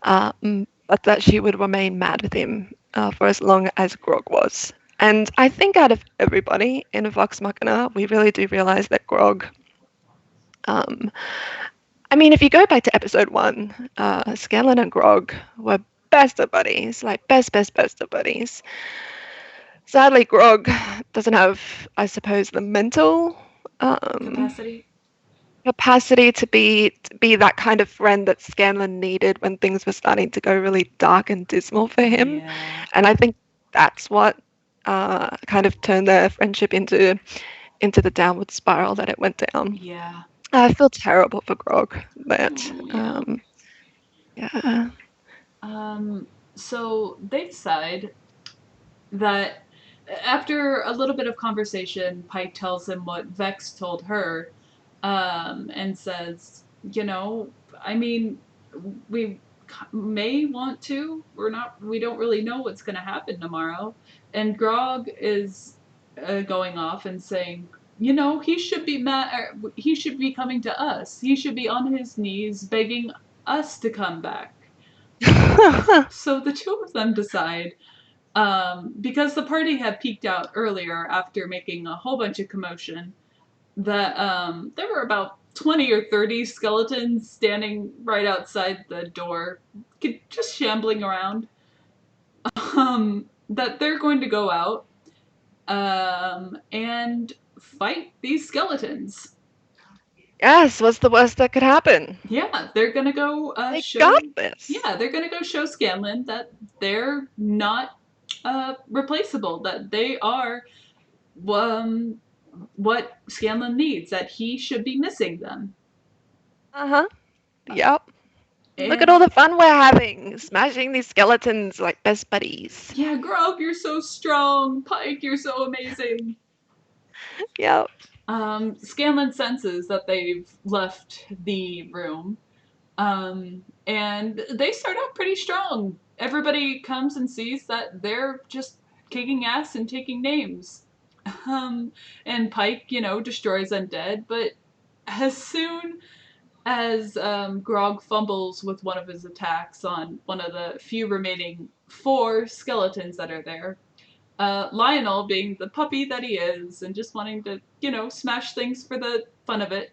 But that she would remain mad with him for as long as Grog was. And I think out of everybody in Vox Machina, we really do realize that Grog. Um, I mean, if you go back to episode one, Scanlan and Grog were best of buddies, like best of buddies. Sadly, Grog doesn't have, I suppose, the mental um, capacity. capacity to be that kind of friend that Scanlan needed when things were starting to go really dark and dismal for him. Yeah, And I think that's what kind of turned their friendship into the downward spiral that it went down. yeah, I feel terrible for Grog, but oh, yeah. yeah. Um, so they decide that after a little bit of conversation, Pike tells him what Vex told her, and says, I mean, we may want to. We don't really know what's going to happen tomorrow. And Grog is going off and saying, he should be he should be coming to us. He should be on his knees begging us to come back. So the two of them decide, because the party had peeked out earlier after making a whole bunch of commotion, that there were about 20 or 30 skeletons standing right outside the door, just shambling around, that they're going to go out and fight these skeletons. Yes, what's the worst that could happen? Yeah, they're gonna go They got show. this. Yeah, they're gonna go show Scanlan that they're not replaceable. That they are um, what Scanlan needs. That he should be missing them. Uh-huh. Yep. Look at And all the fun we're having, smashing these skeletons like best buddies. yeah, Grog, you're so strong. Pike, you're so amazing. Yep. Scanlan senses that they've left the room, and they start out pretty strong. Everybody comes and sees that they're just kicking ass and taking names. Um, and Pike, destroys undead, but as soon as Grog fumbles with one of his attacks on one of the few remaining four skeletons that are there, Lionel, being the puppy that he is and just wanting to, smash things for the fun of it,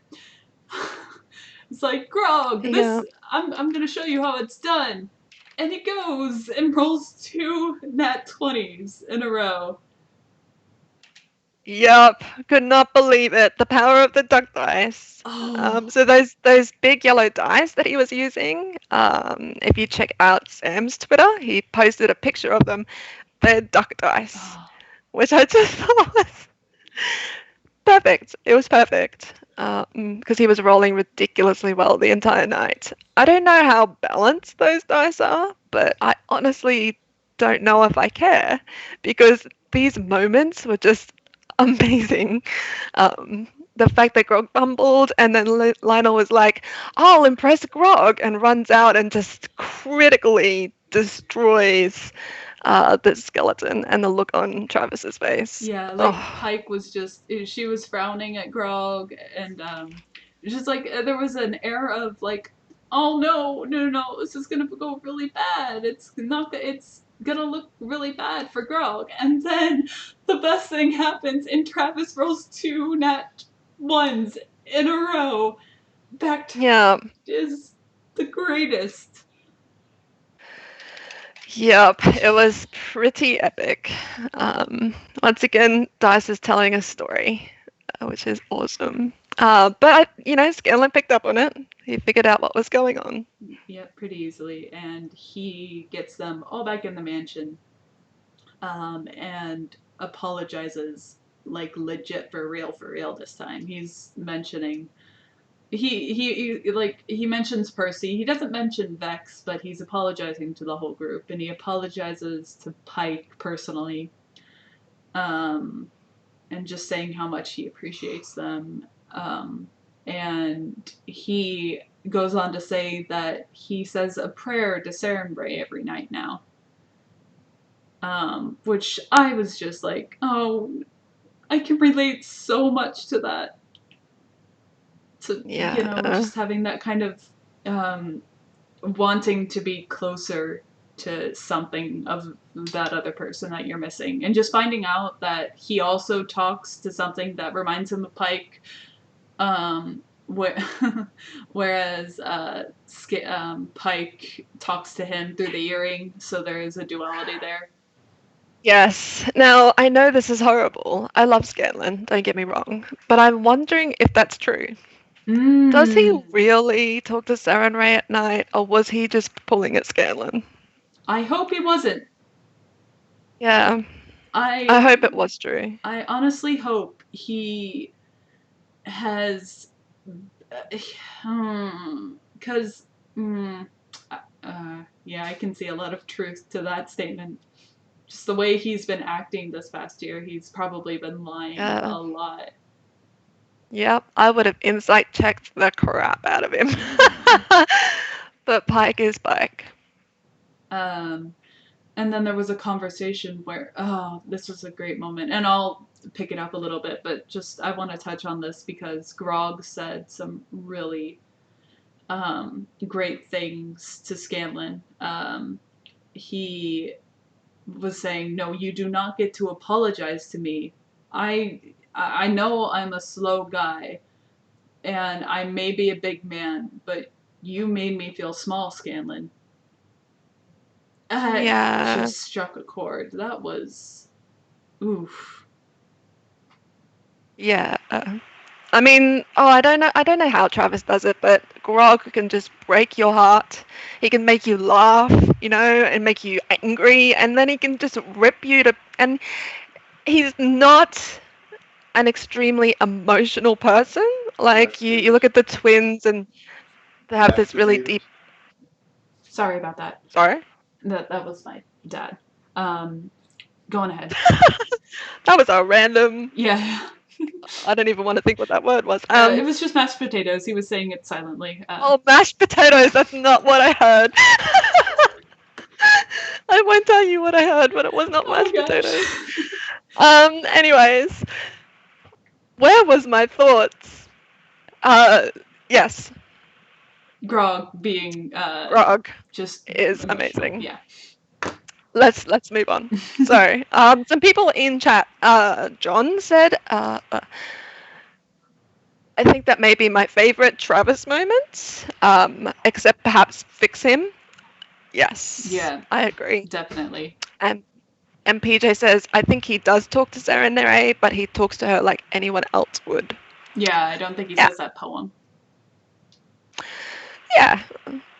it's like, Grog, Yeah. I'm gonna show you how it's done. And he goes and rolls two nat 20s in a row. Yep. Could not believe it. The power of the duck dice. Oh, So those big yellow dice that he was using, if you check out Sam's Twitter, he posted a picture of them. They're duck dice, oh, which I just thought was perfect. It was perfect because he was rolling ridiculously well the entire night. I don't know how balanced those dice are, but I honestly don't know if I care because these moments were just amazing. The fact that Grog bumbled and then Lionel was like, I'll impress Grog and runs out and just critically destroys the skeleton and the look on Travis's face. Yeah, like Oh, Pike was just she was frowning at Grog, and just like there was an air of like, oh no, no, no, no, this is gonna go really bad. It's gonna look really bad for Grog. And then the best thing happens, and Travis rolls two nat ones in a row. Back to yeah. is the greatest. Yep, it was pretty epic. Once again, Dice is telling a story, which is awesome. But Scanlan picked up on it. He figured out what was going on. Yeah, pretty easily, and he gets them all back in the mansion, and apologizes like legit for real this time. He's mentioning he mentions Percy. He doesn't mention Vex, but he's apologizing to the whole group, and he apologizes to Pike personally, um, and just saying how much he appreciates them. And he goes on to say that he says a prayer to Sarenbray every night now. Which I was just like, oh, I can relate so much to that. To, Yeah, just having that kind of um, wanting to be closer to something of that other person that you're missing. And just finding out that he also talks to something that reminds him of Pike. Whereas Pike talks to him through the earring, so there is a duality there. yes. Now, I know this is horrible. I love Scanlan, don't get me wrong. But I'm wondering if that's true. Does he Mm. really talk to Saren Ray at night, or was he just pulling at Scanlan? I hope he wasn't. Yeah, I I hope it was true. I honestly hope he has, because yeah, I can see a lot of truth to that statement. Just the way he's been acting this past year, he's probably been lying Yeah. a lot. Yep, I would have insight checked the crap out of him. Yeah. But Pike is Pike. Um, and then there was a conversation where, oh, this was a great moment, and I'll pick it up a little bit, but just I want to touch on this because Grog said some really great things to Scanlan. He was saying, "No, you do not get to apologize to me. I I know I'm a slow guy, and I may be a big man, but you made me feel small, Scanlan." That Yeah, just struck a chord. That was oof. yeah. I mean, oh, I don't know how Travis does it, but Grog can just break your heart. He can make you laugh, and make you angry, and then he can just rip you to. And he's not an extremely emotional person. Like Mashed you look potatoes. at the twins, and they have Mashed this really deep. potatoes. Sorry about that. Sorry, That was my dad. Um, Going ahead. that was a random. Yeah. I don't even want to think what that word was. It was just mashed potatoes. He was saying it silently. Oh, mashed potatoes. That's not what I heard. I won't tell you what I heard, but it was not Oh mashed gosh. potatoes. Anyways, where was my thoughts? Uh, yes, Grog being Grog just is amazing. yeah. Let's move on. So, some people in chat. John said, I think that may be my favorite Travis moment. Except perhaps fix him. Yes, Yeah, I agree. definitely. And and PJ says, I think he does talk to Sarah Nere, but he talks to her like anyone else would. Yeah, I don't think he Yeah, says that poem. yeah,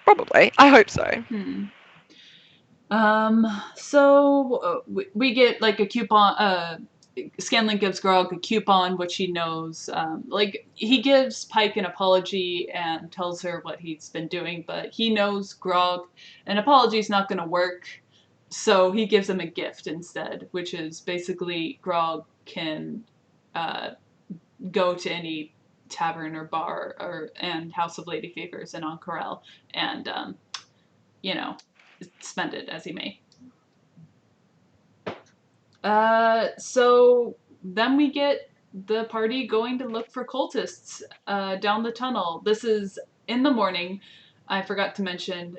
probably. I hope so. Hmm. So we get like a coupon. Scanlan gives Grog a coupon, which he knows. Like he gives Pike an apology and tells her what he's been doing, but he knows Grog. An apology is not going to work, so he gives him a gift instead, which is basically Grog can uh, go to any tavern or bar or and House of Lady Favors and on Corel and you know spend it as he may. So then we get the party going to look for cultists down the tunnel. This is in the morning. I forgot to mention,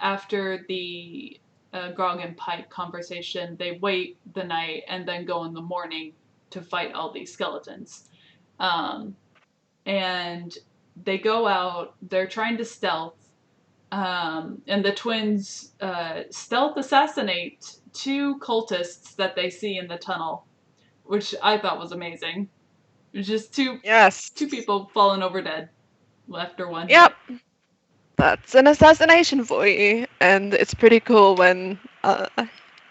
after the Grog and Pike conversation, they wait the night and then go in the morning to fight all these skeletons. Um, and they go out, they're trying to stealth, and the twins stealth assassinate two cultists that they see in the tunnel, which I thought was amazing. It was just Yes. two people falling over dead after one Yep. hit. That's an assassination for you, and it's pretty cool when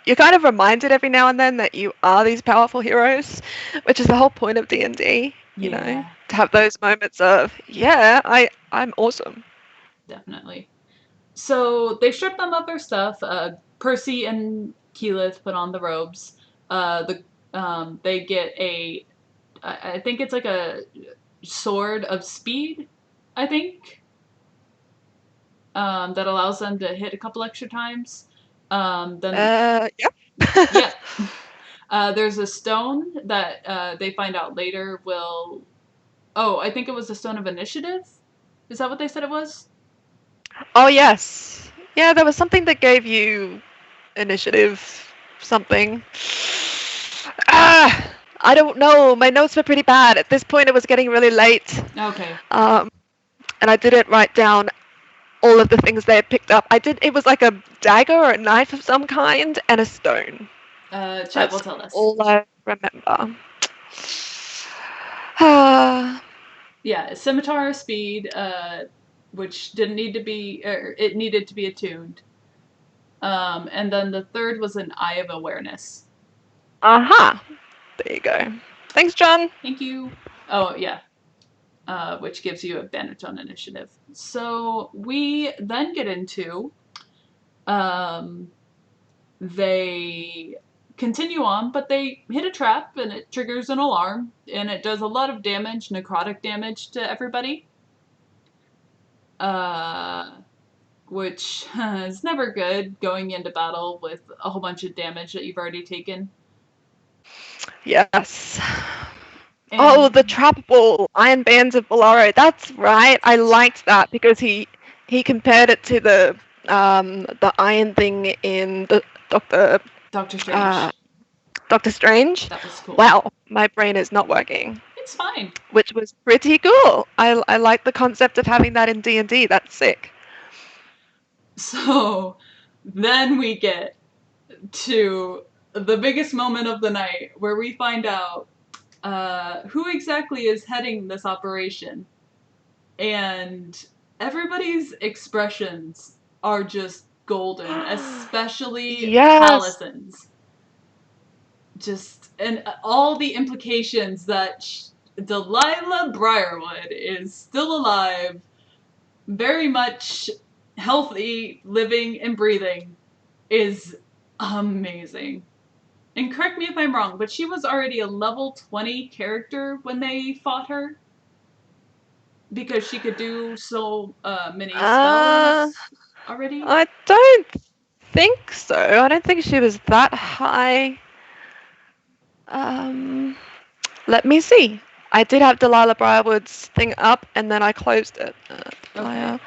you're kind of reminded every now and then that you are these powerful heroes, which is the whole point of D&D, you know, Yeah, to have those moments of, yeah, I'm awesome. definitely. So they strip them of their stuff. Percy and Keyleth put on the robes. They get I think it's like a sword of speed. I think that allows them to hit a couple extra times. Then Yep. yeah, there's a stone that they find out later will. Oh, I think it was the stone of initiative. Is that what they said it was? Oh, yes. Yeah, there was something that gave you initiative something. I don't know. My notes were pretty bad. At this point, it was getting really late. Okay. Um, and I didn't write down all of the things they had picked up. It was like a dagger or a knife of some kind and a stone. Chet will That's tell us. all I remember. Ah, Yeah, scimitar speed, which didn't need to be, it needed to be attuned. And then the third was an eye of awareness. aha. There you go. Thanks, John. Thank you. Oh yeah, which gives you advantage on initiative. So we then get into um, they continue on, but they hit a trap and it triggers an alarm and it does a lot of damage, necrotic damage to everybody. Uh, which is never good going into battle with a whole bunch of damage that you've already taken. Yes. Oh, the And trap wall, Iron Bands of Bolaro. That's right. I liked that because he compared it to the iron thing in the Doctor uh Strange, Doctor Strange. that was cool. Wow, my brain is not working, It's fine. which was pretty cool. I like the concept of having that in D&D. That's sick. So then we get to the biggest moment of the night where we find out who exactly is heading this operation. And everybody's expressions are just golden, especially Yes. Hallison's. Just, and all the implications that Delilah Briarwood is still alive, very much healthy, living and breathing, is amazing. And correct me if I'm wrong, but she was already a level 20 character when they fought her because she could do so many Uh, spells already. I don't think so. I don't think she was that high. Um, Let me see. I did have Delilah Briarwood's thing up, and then I closed it. Delilah Okay.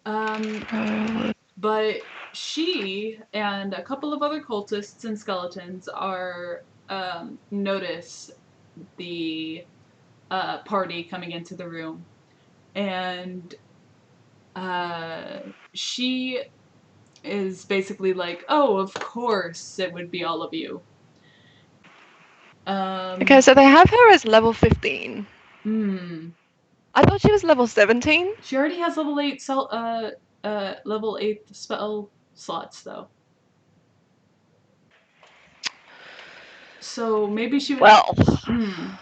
Um, Briarwood. but she and a couple of other cultists and skeletons are notice the party coming into the room, and uh, she is basically like, "Oh, of course it would be all of you." Okay, Um, so they have her as level 15. hmm. I thought she was level 17. She already has level 8 spell slots though. So maybe she would. Well, Hmm.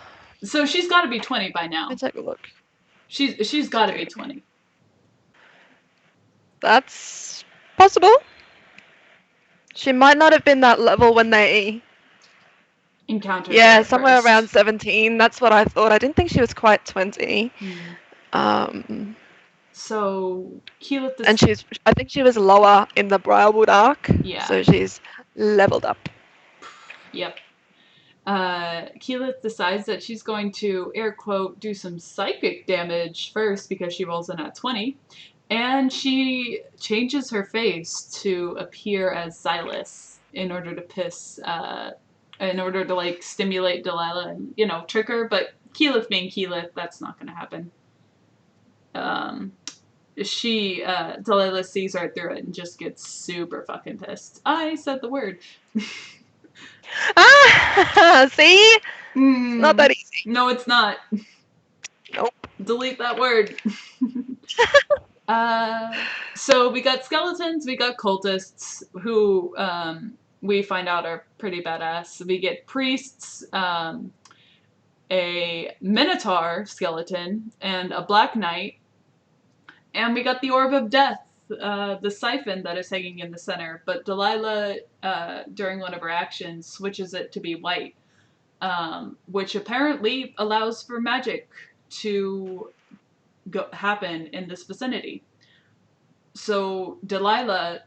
So she's got to be 20 by let me now. take a look. She's got to be 20. That's possible. She might not have been that level when they. Encountered her Yeah, at somewhere around first. 17. That's what I thought. I didn't think she was quite 20. Hmm. Um, So Keyleth and this. I think she was lower in the Briarwood arc, Yeah. so she's leveled up. Yep. Keyleth decides that she's going to, air quote, do some psychic damage first because she rolls in at 20. And she changes her face to appear as Silas in order to in order to like stimulate Delilah and, trick her. But Keyleth being Keyleth, that's not going to happen. Um, Delilah sees right through it and just gets super fucking pissed. I said the word. Ah, see? It's not that easy. No, it's not. Nope. Delete that word. So we got skeletons, we got cultists who we find out are pretty badass. We get priests, a minotaur skeleton, and a black knight. And we got the orb of death, the siphon that is hanging in the center. But Delilah, during one of her actions, switches it to be white, which apparently allows for magic to happen in this vicinity. So Delilah,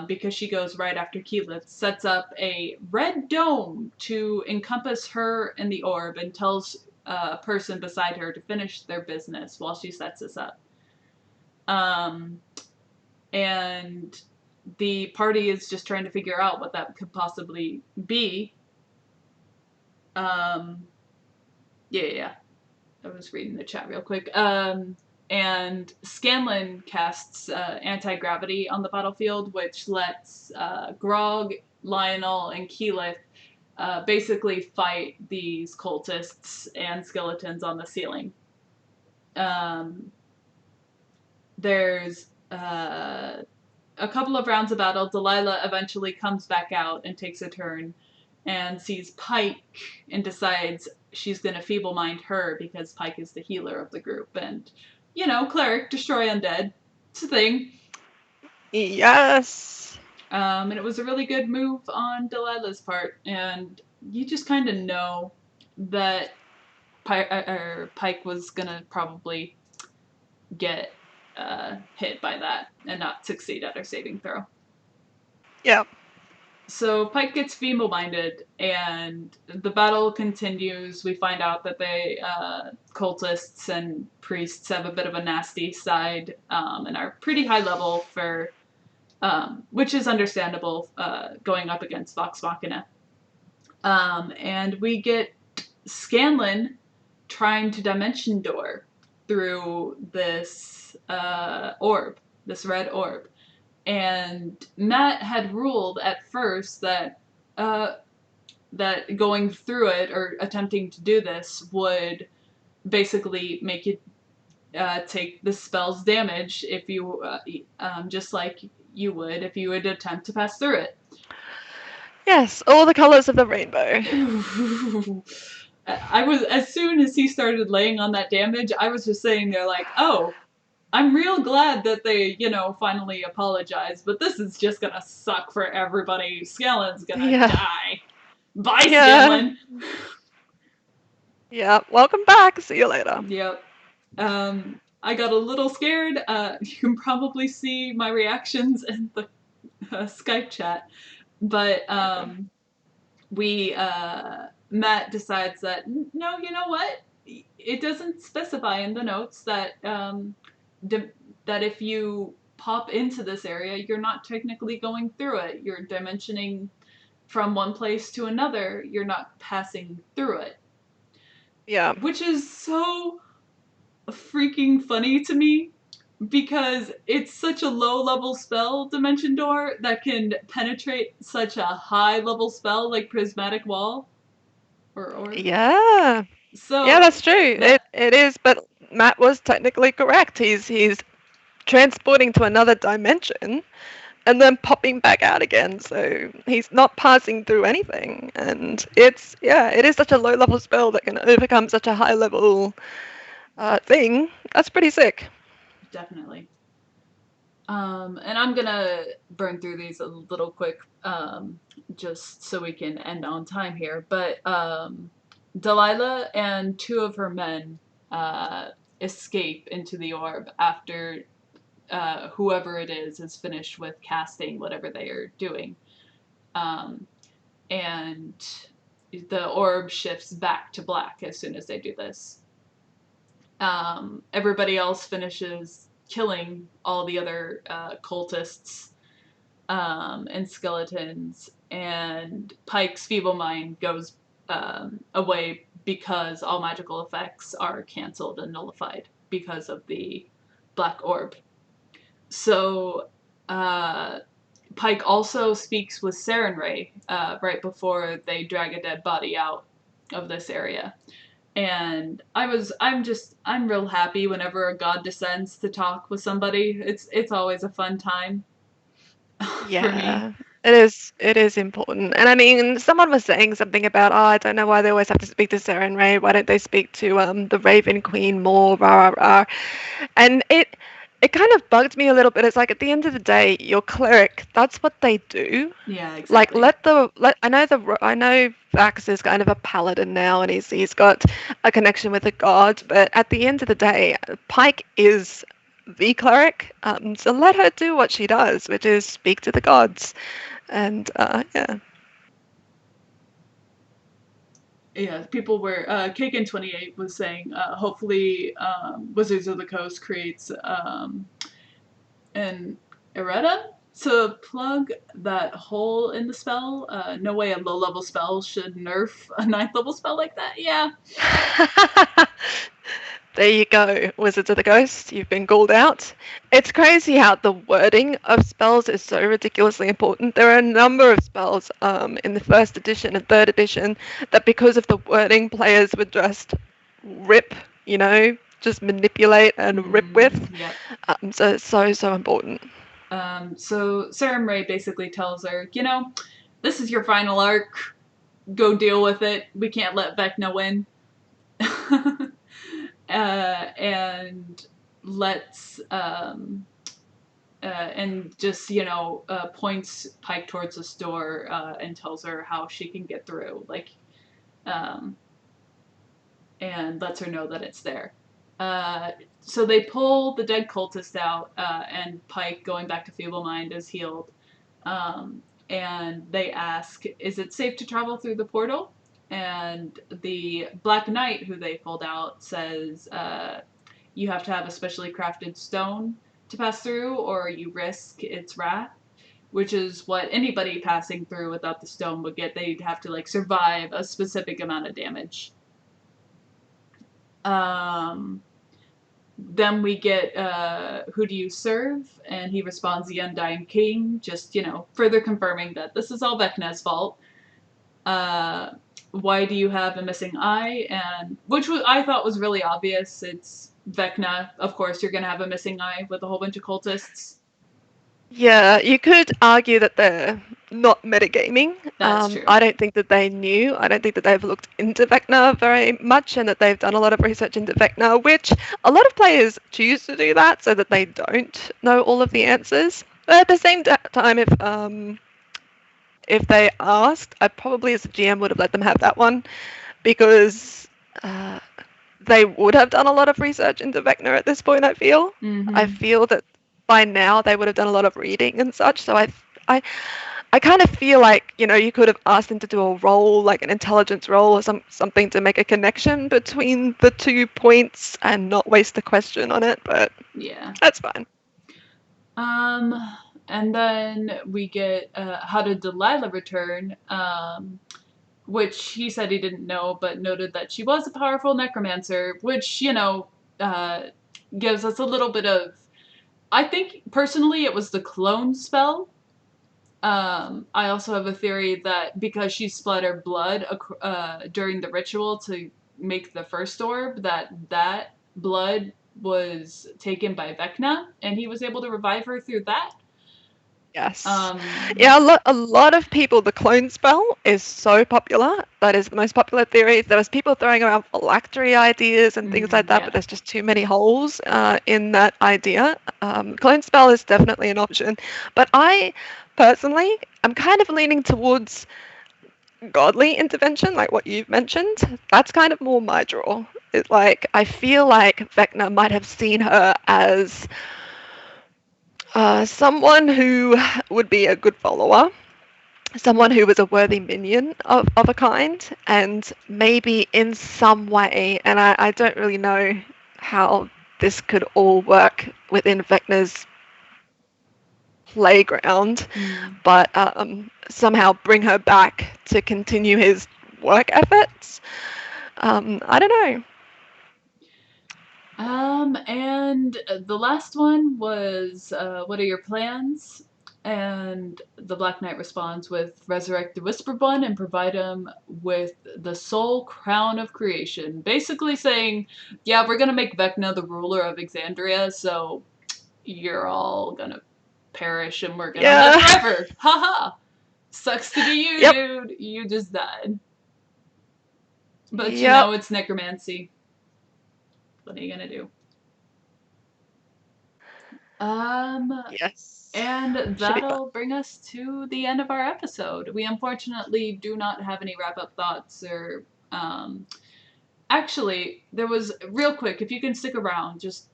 because she goes right after Keyleth, sets up a red dome to encompass her and the orb and tells a person beside her to finish their business while she sets this up. Um, and the party is just trying to figure out what that could possibly be. Um, yeah. I was reading the chat real quick. And Scanlan casts anti gravity on the battlefield, which lets Grog, Lionel, and Keyleth basically fight these cultists and skeletons on the ceiling. There's a couple of rounds of battle. Delilah eventually comes back out and takes a turn and sees Pike and decides she's going to feeble mind her because Pike is the healer of the group. And, cleric, destroy undead. It's a thing. Yes. And it was a really good move on Delilah's part. And you just kind of know that Pike was going to probably get hit by that and not succeed at her saving throw. Yeah. So Pike gets feeble-minded, and the battle continues. We find out that they cultists and priests have a bit of a nasty side and are pretty high level for, which is understandable going up against Vox Machina. And we get Scanlan trying to dimension door through this orb, this red orb. And Matt had ruled at first that that going through it or attempting to do this would basically make you take the spell's damage if you just like you would if you would attempt to pass through it. Yes, all the colors of the rainbow. I was, as soon as he started laying on that damage, I was just sitting there like, oh, I'm real glad that they, finally apologized, but this is just gonna suck for everybody. Scanlan's gonna Yeah. die. Bye, Yeah. Scanlan. Yeah. Welcome back. See you later. Yep. I got a little scared. You can probably see my reactions in the Skype chat, but we Matt decides that no, you know what? It doesn't specify in the notes that that if you pop into this area, you're not technically going through it. You're dimensioning from one place to another. You're not passing through it. Yeah. Which is so freaking funny to me because it's such a low level spell, Dimension Door, that can penetrate such a high level spell like Prismatic Wall or Orb. Yeah. Yeah, So that's true. that It is, but Matt was technically correct. He's transporting to another dimension and then popping back out again. So he's not passing through anything. And it is such a low level spell that can overcome such a high level thing. That's pretty sick. definitely. And I'm gonna burn through these a little quick, just so we can end on time here. But Delilah and two of her men escape into the orb after whoever it is finished with casting whatever they are doing. Um, and the orb shifts back to black as soon as they do this. Everybody else finishes killing all the other cultists and skeletons, and Pike's feeble mind goes away because all magical effects are canceled and nullified because of the black orb. So Pike also speaks with Sarenrae right before they drag a dead body out of this area. And I'm real happy whenever a god descends to talk with somebody. It's always a fun time for me. Yeah, it is important. And I mean, someone was saying something about, oh, I don't know why they always have to speak to Sarah and Ray. Why don't they speak to the Raven Queen more? Rah rah rah. And it kind of bugged me a little bit. It's like at the end of the day, your cleric, that's what they do. Yeah, Like exactly. I know Vax is kind of a paladin now, and he's got a connection with the god. But at the end of the day, Pike is the cleric. So let her do what she does, which is speak to the gods. And yeah. Yeah, people were Kagan28 was saying hopefully Wizards of the Coast creates an errata to plug that hole in the spell. No way a low level spell should nerf a ninth level spell like that. Yeah. There you go, Wizards of the Coast. You've been called out. It's crazy how the wording of spells is so ridiculously important. There are a number of spells in the first edition and third edition that, because of the wording, players would just rip, just manipulate and rip with. Yep. So it's so important. So Sarenrae basically tells her, this is your final arc. Go deal with it. We can't let Vecna win. And lets and just points Pike towards the store and tells her how she can get through, um, and lets her know that it's there. So they pull the dead cultist out, and Pike, going back to feeble mind, is healed. And they ask, "Is it safe to travel through the portal?" And the Black Knight, who they pulled out, says, "You have to have a specially crafted stone to pass through, or you risk its wrath." Which is what anybody passing through without the stone would get. They'd have to survive a specific amount of damage. Um, then we get who do you serve, and he responds the Undying King, just further confirming that this is all Vecna's fault. Why do you have a missing eye? And which I thought was really obvious. It's Vecna. Of course, you're gonna have a missing eye with a whole bunch of cultists. Yeah, you could argue that they're not metagaming. That's true. I don't think that they knew. I don't think that they've looked into Vecna very much, and that they've done a lot of research into Vecna, which a lot of players choose to do that so that they don't know all of the answers. But at the same time, if they asked, I probably as a GM would have let them have that one, because they would have done a lot of research into Vecna at this point. I feel that by now they would have done a lot of reading and such. So I kind of feel like you could have asked them to do a roll, like an intelligence roll or something to make a connection between the 2 points and not waste the question on it. But yeah, that's fine. And then we get how did Delilah return? Which he said he didn't know, but noted that she was a powerful necromancer, which gives us a little bit of. I think personally it was the clone spell. I also have a theory that because she splattered blood during the ritual to make the first orb, that blood was taken by Vecna, and he was able to revive her through that. Yes. Um, Yeah, a lot of people, the clone spell is so popular. That is the most popular theory. There was people throwing around phylactery ideas and things like that, yeah. but there's just too many holes in that idea. Clone spell is definitely an option. But I personally, I'm kind of leaning towards godly intervention, like what you've mentioned. That's kind of more my draw. It's like, I feel like Vecna might have seen her as someone who would be a good follower, someone who was a worthy minion of a kind, and maybe in some way, and I don't really know how this could all work within Vecna's playground, Hmm. but somehow bring her back to continue his work efforts. I don't know. And the last one was, what are your plans? And the Black Knight responds with, resurrect the Whisperbun and provide him with the sole crown of creation. Basically saying, yeah, we're gonna make Vecna the ruler of Exandria, so you're all gonna perish and we're gonna live Yeah. forever. Haha! Sucks to be you, Yep. dude. You just died. But you Yep. know, it's necromancy. What are you gonna do? Um, Yes. And Should be fun. that'll bring us to the end of our episode. We unfortunately do not have any wrap up thoughts or. Actually, there was, real quick, if you can stick around, just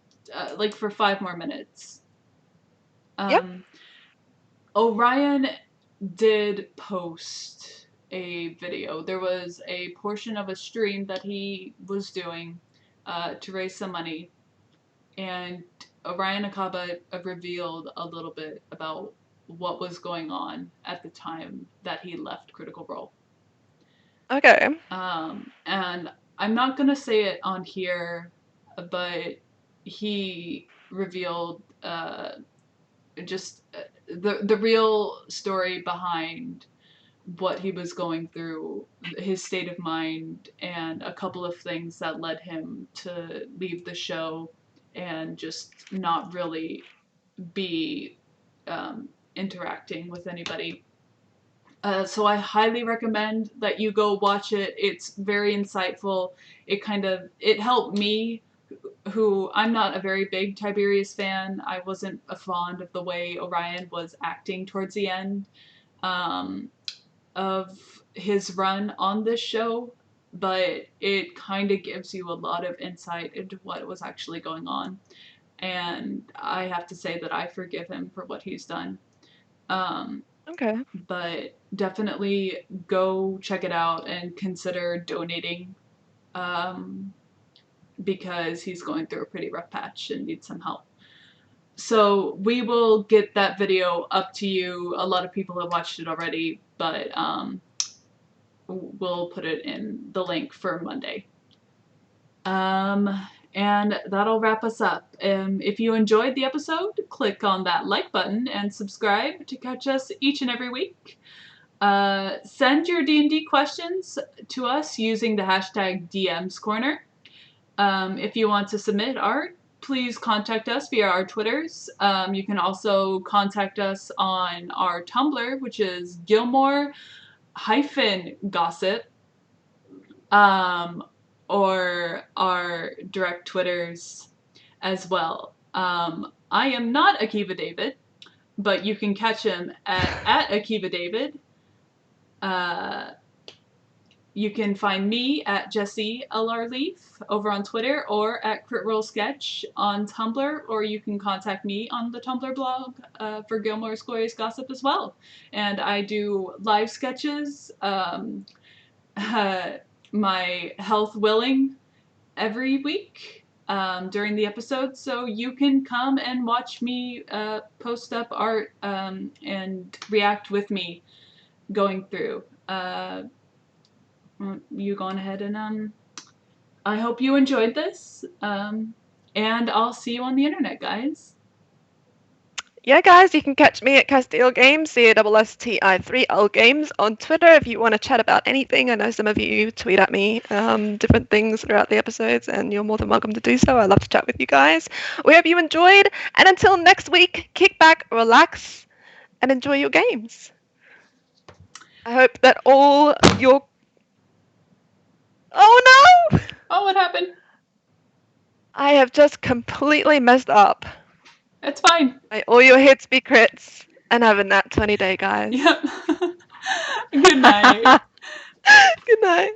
like for 5 more minutes. Yep. Um, Orion did post a video. There was a portion of a stream that he was doing to raise some money, and Orion Akaba revealed a little bit about what was going on at the time that he left Critical Role. Okay. And I'm not gonna say it on here, but he revealed just the real story behind what he was going through, his state of mind, and a couple of things that led him to leave the show and just not really be interacting with anybody. So I highly recommend that you go watch it. It's very insightful. It helped me, who I'm not a very big Tiberius fan. I wasn't a fond of the way Orion was acting towards the end. Um, of his run on this show, but it kind of gives you a lot of insight into what was actually going on. And I have to say that I forgive him for what he's done. Um, Okay. but definitely go check it out and consider donating, um, because he's going through a pretty rough patch and needs some help. So we will get that video up to you. A lot of people have watched it already, but we'll put it in the link for Monday. And that'll wrap us up. If you enjoyed the episode, click on that like button and subscribe to catch us each and every week. Send your D&D questions to us using the hashtag DMs Corner. If you want to submit art, please contact us via our Twitters. You can also contact us on our Tumblr, which is Gilmore Gossip, um, or our direct Twitters as well. I am not Akiva David, but you can catch him at Akiva David. Uh, you can find me at Jessie LR Leaf over on Twitter, or at Crit Roll Sketch on Tumblr, or you can contact me on the Tumblr blog for Gilmore's Glorious Gossip as well. And I do live sketches, uh, my health willing, every week during the episode, so you can come and watch me post up art and react with me going through. You go on ahead and I hope you enjoyed this. And I'll see you on the internet, guys. Yeah, guys, you can catch me at Castile Games, CASSTI3L Games on Twitter if you want to chat about anything. I know some of you tweet at me different things throughout the episodes, and you're more than welcome to do so. I love to chat with you guys. We hope you enjoyed, and until next week, kick back, relax, and enjoy your games. I hope that all your. Oh no! Oh, what happened? I have just completely messed up. It's fine. May all your hits be crits, and have a nat 20 day, guys. Yep. Good night. Good night.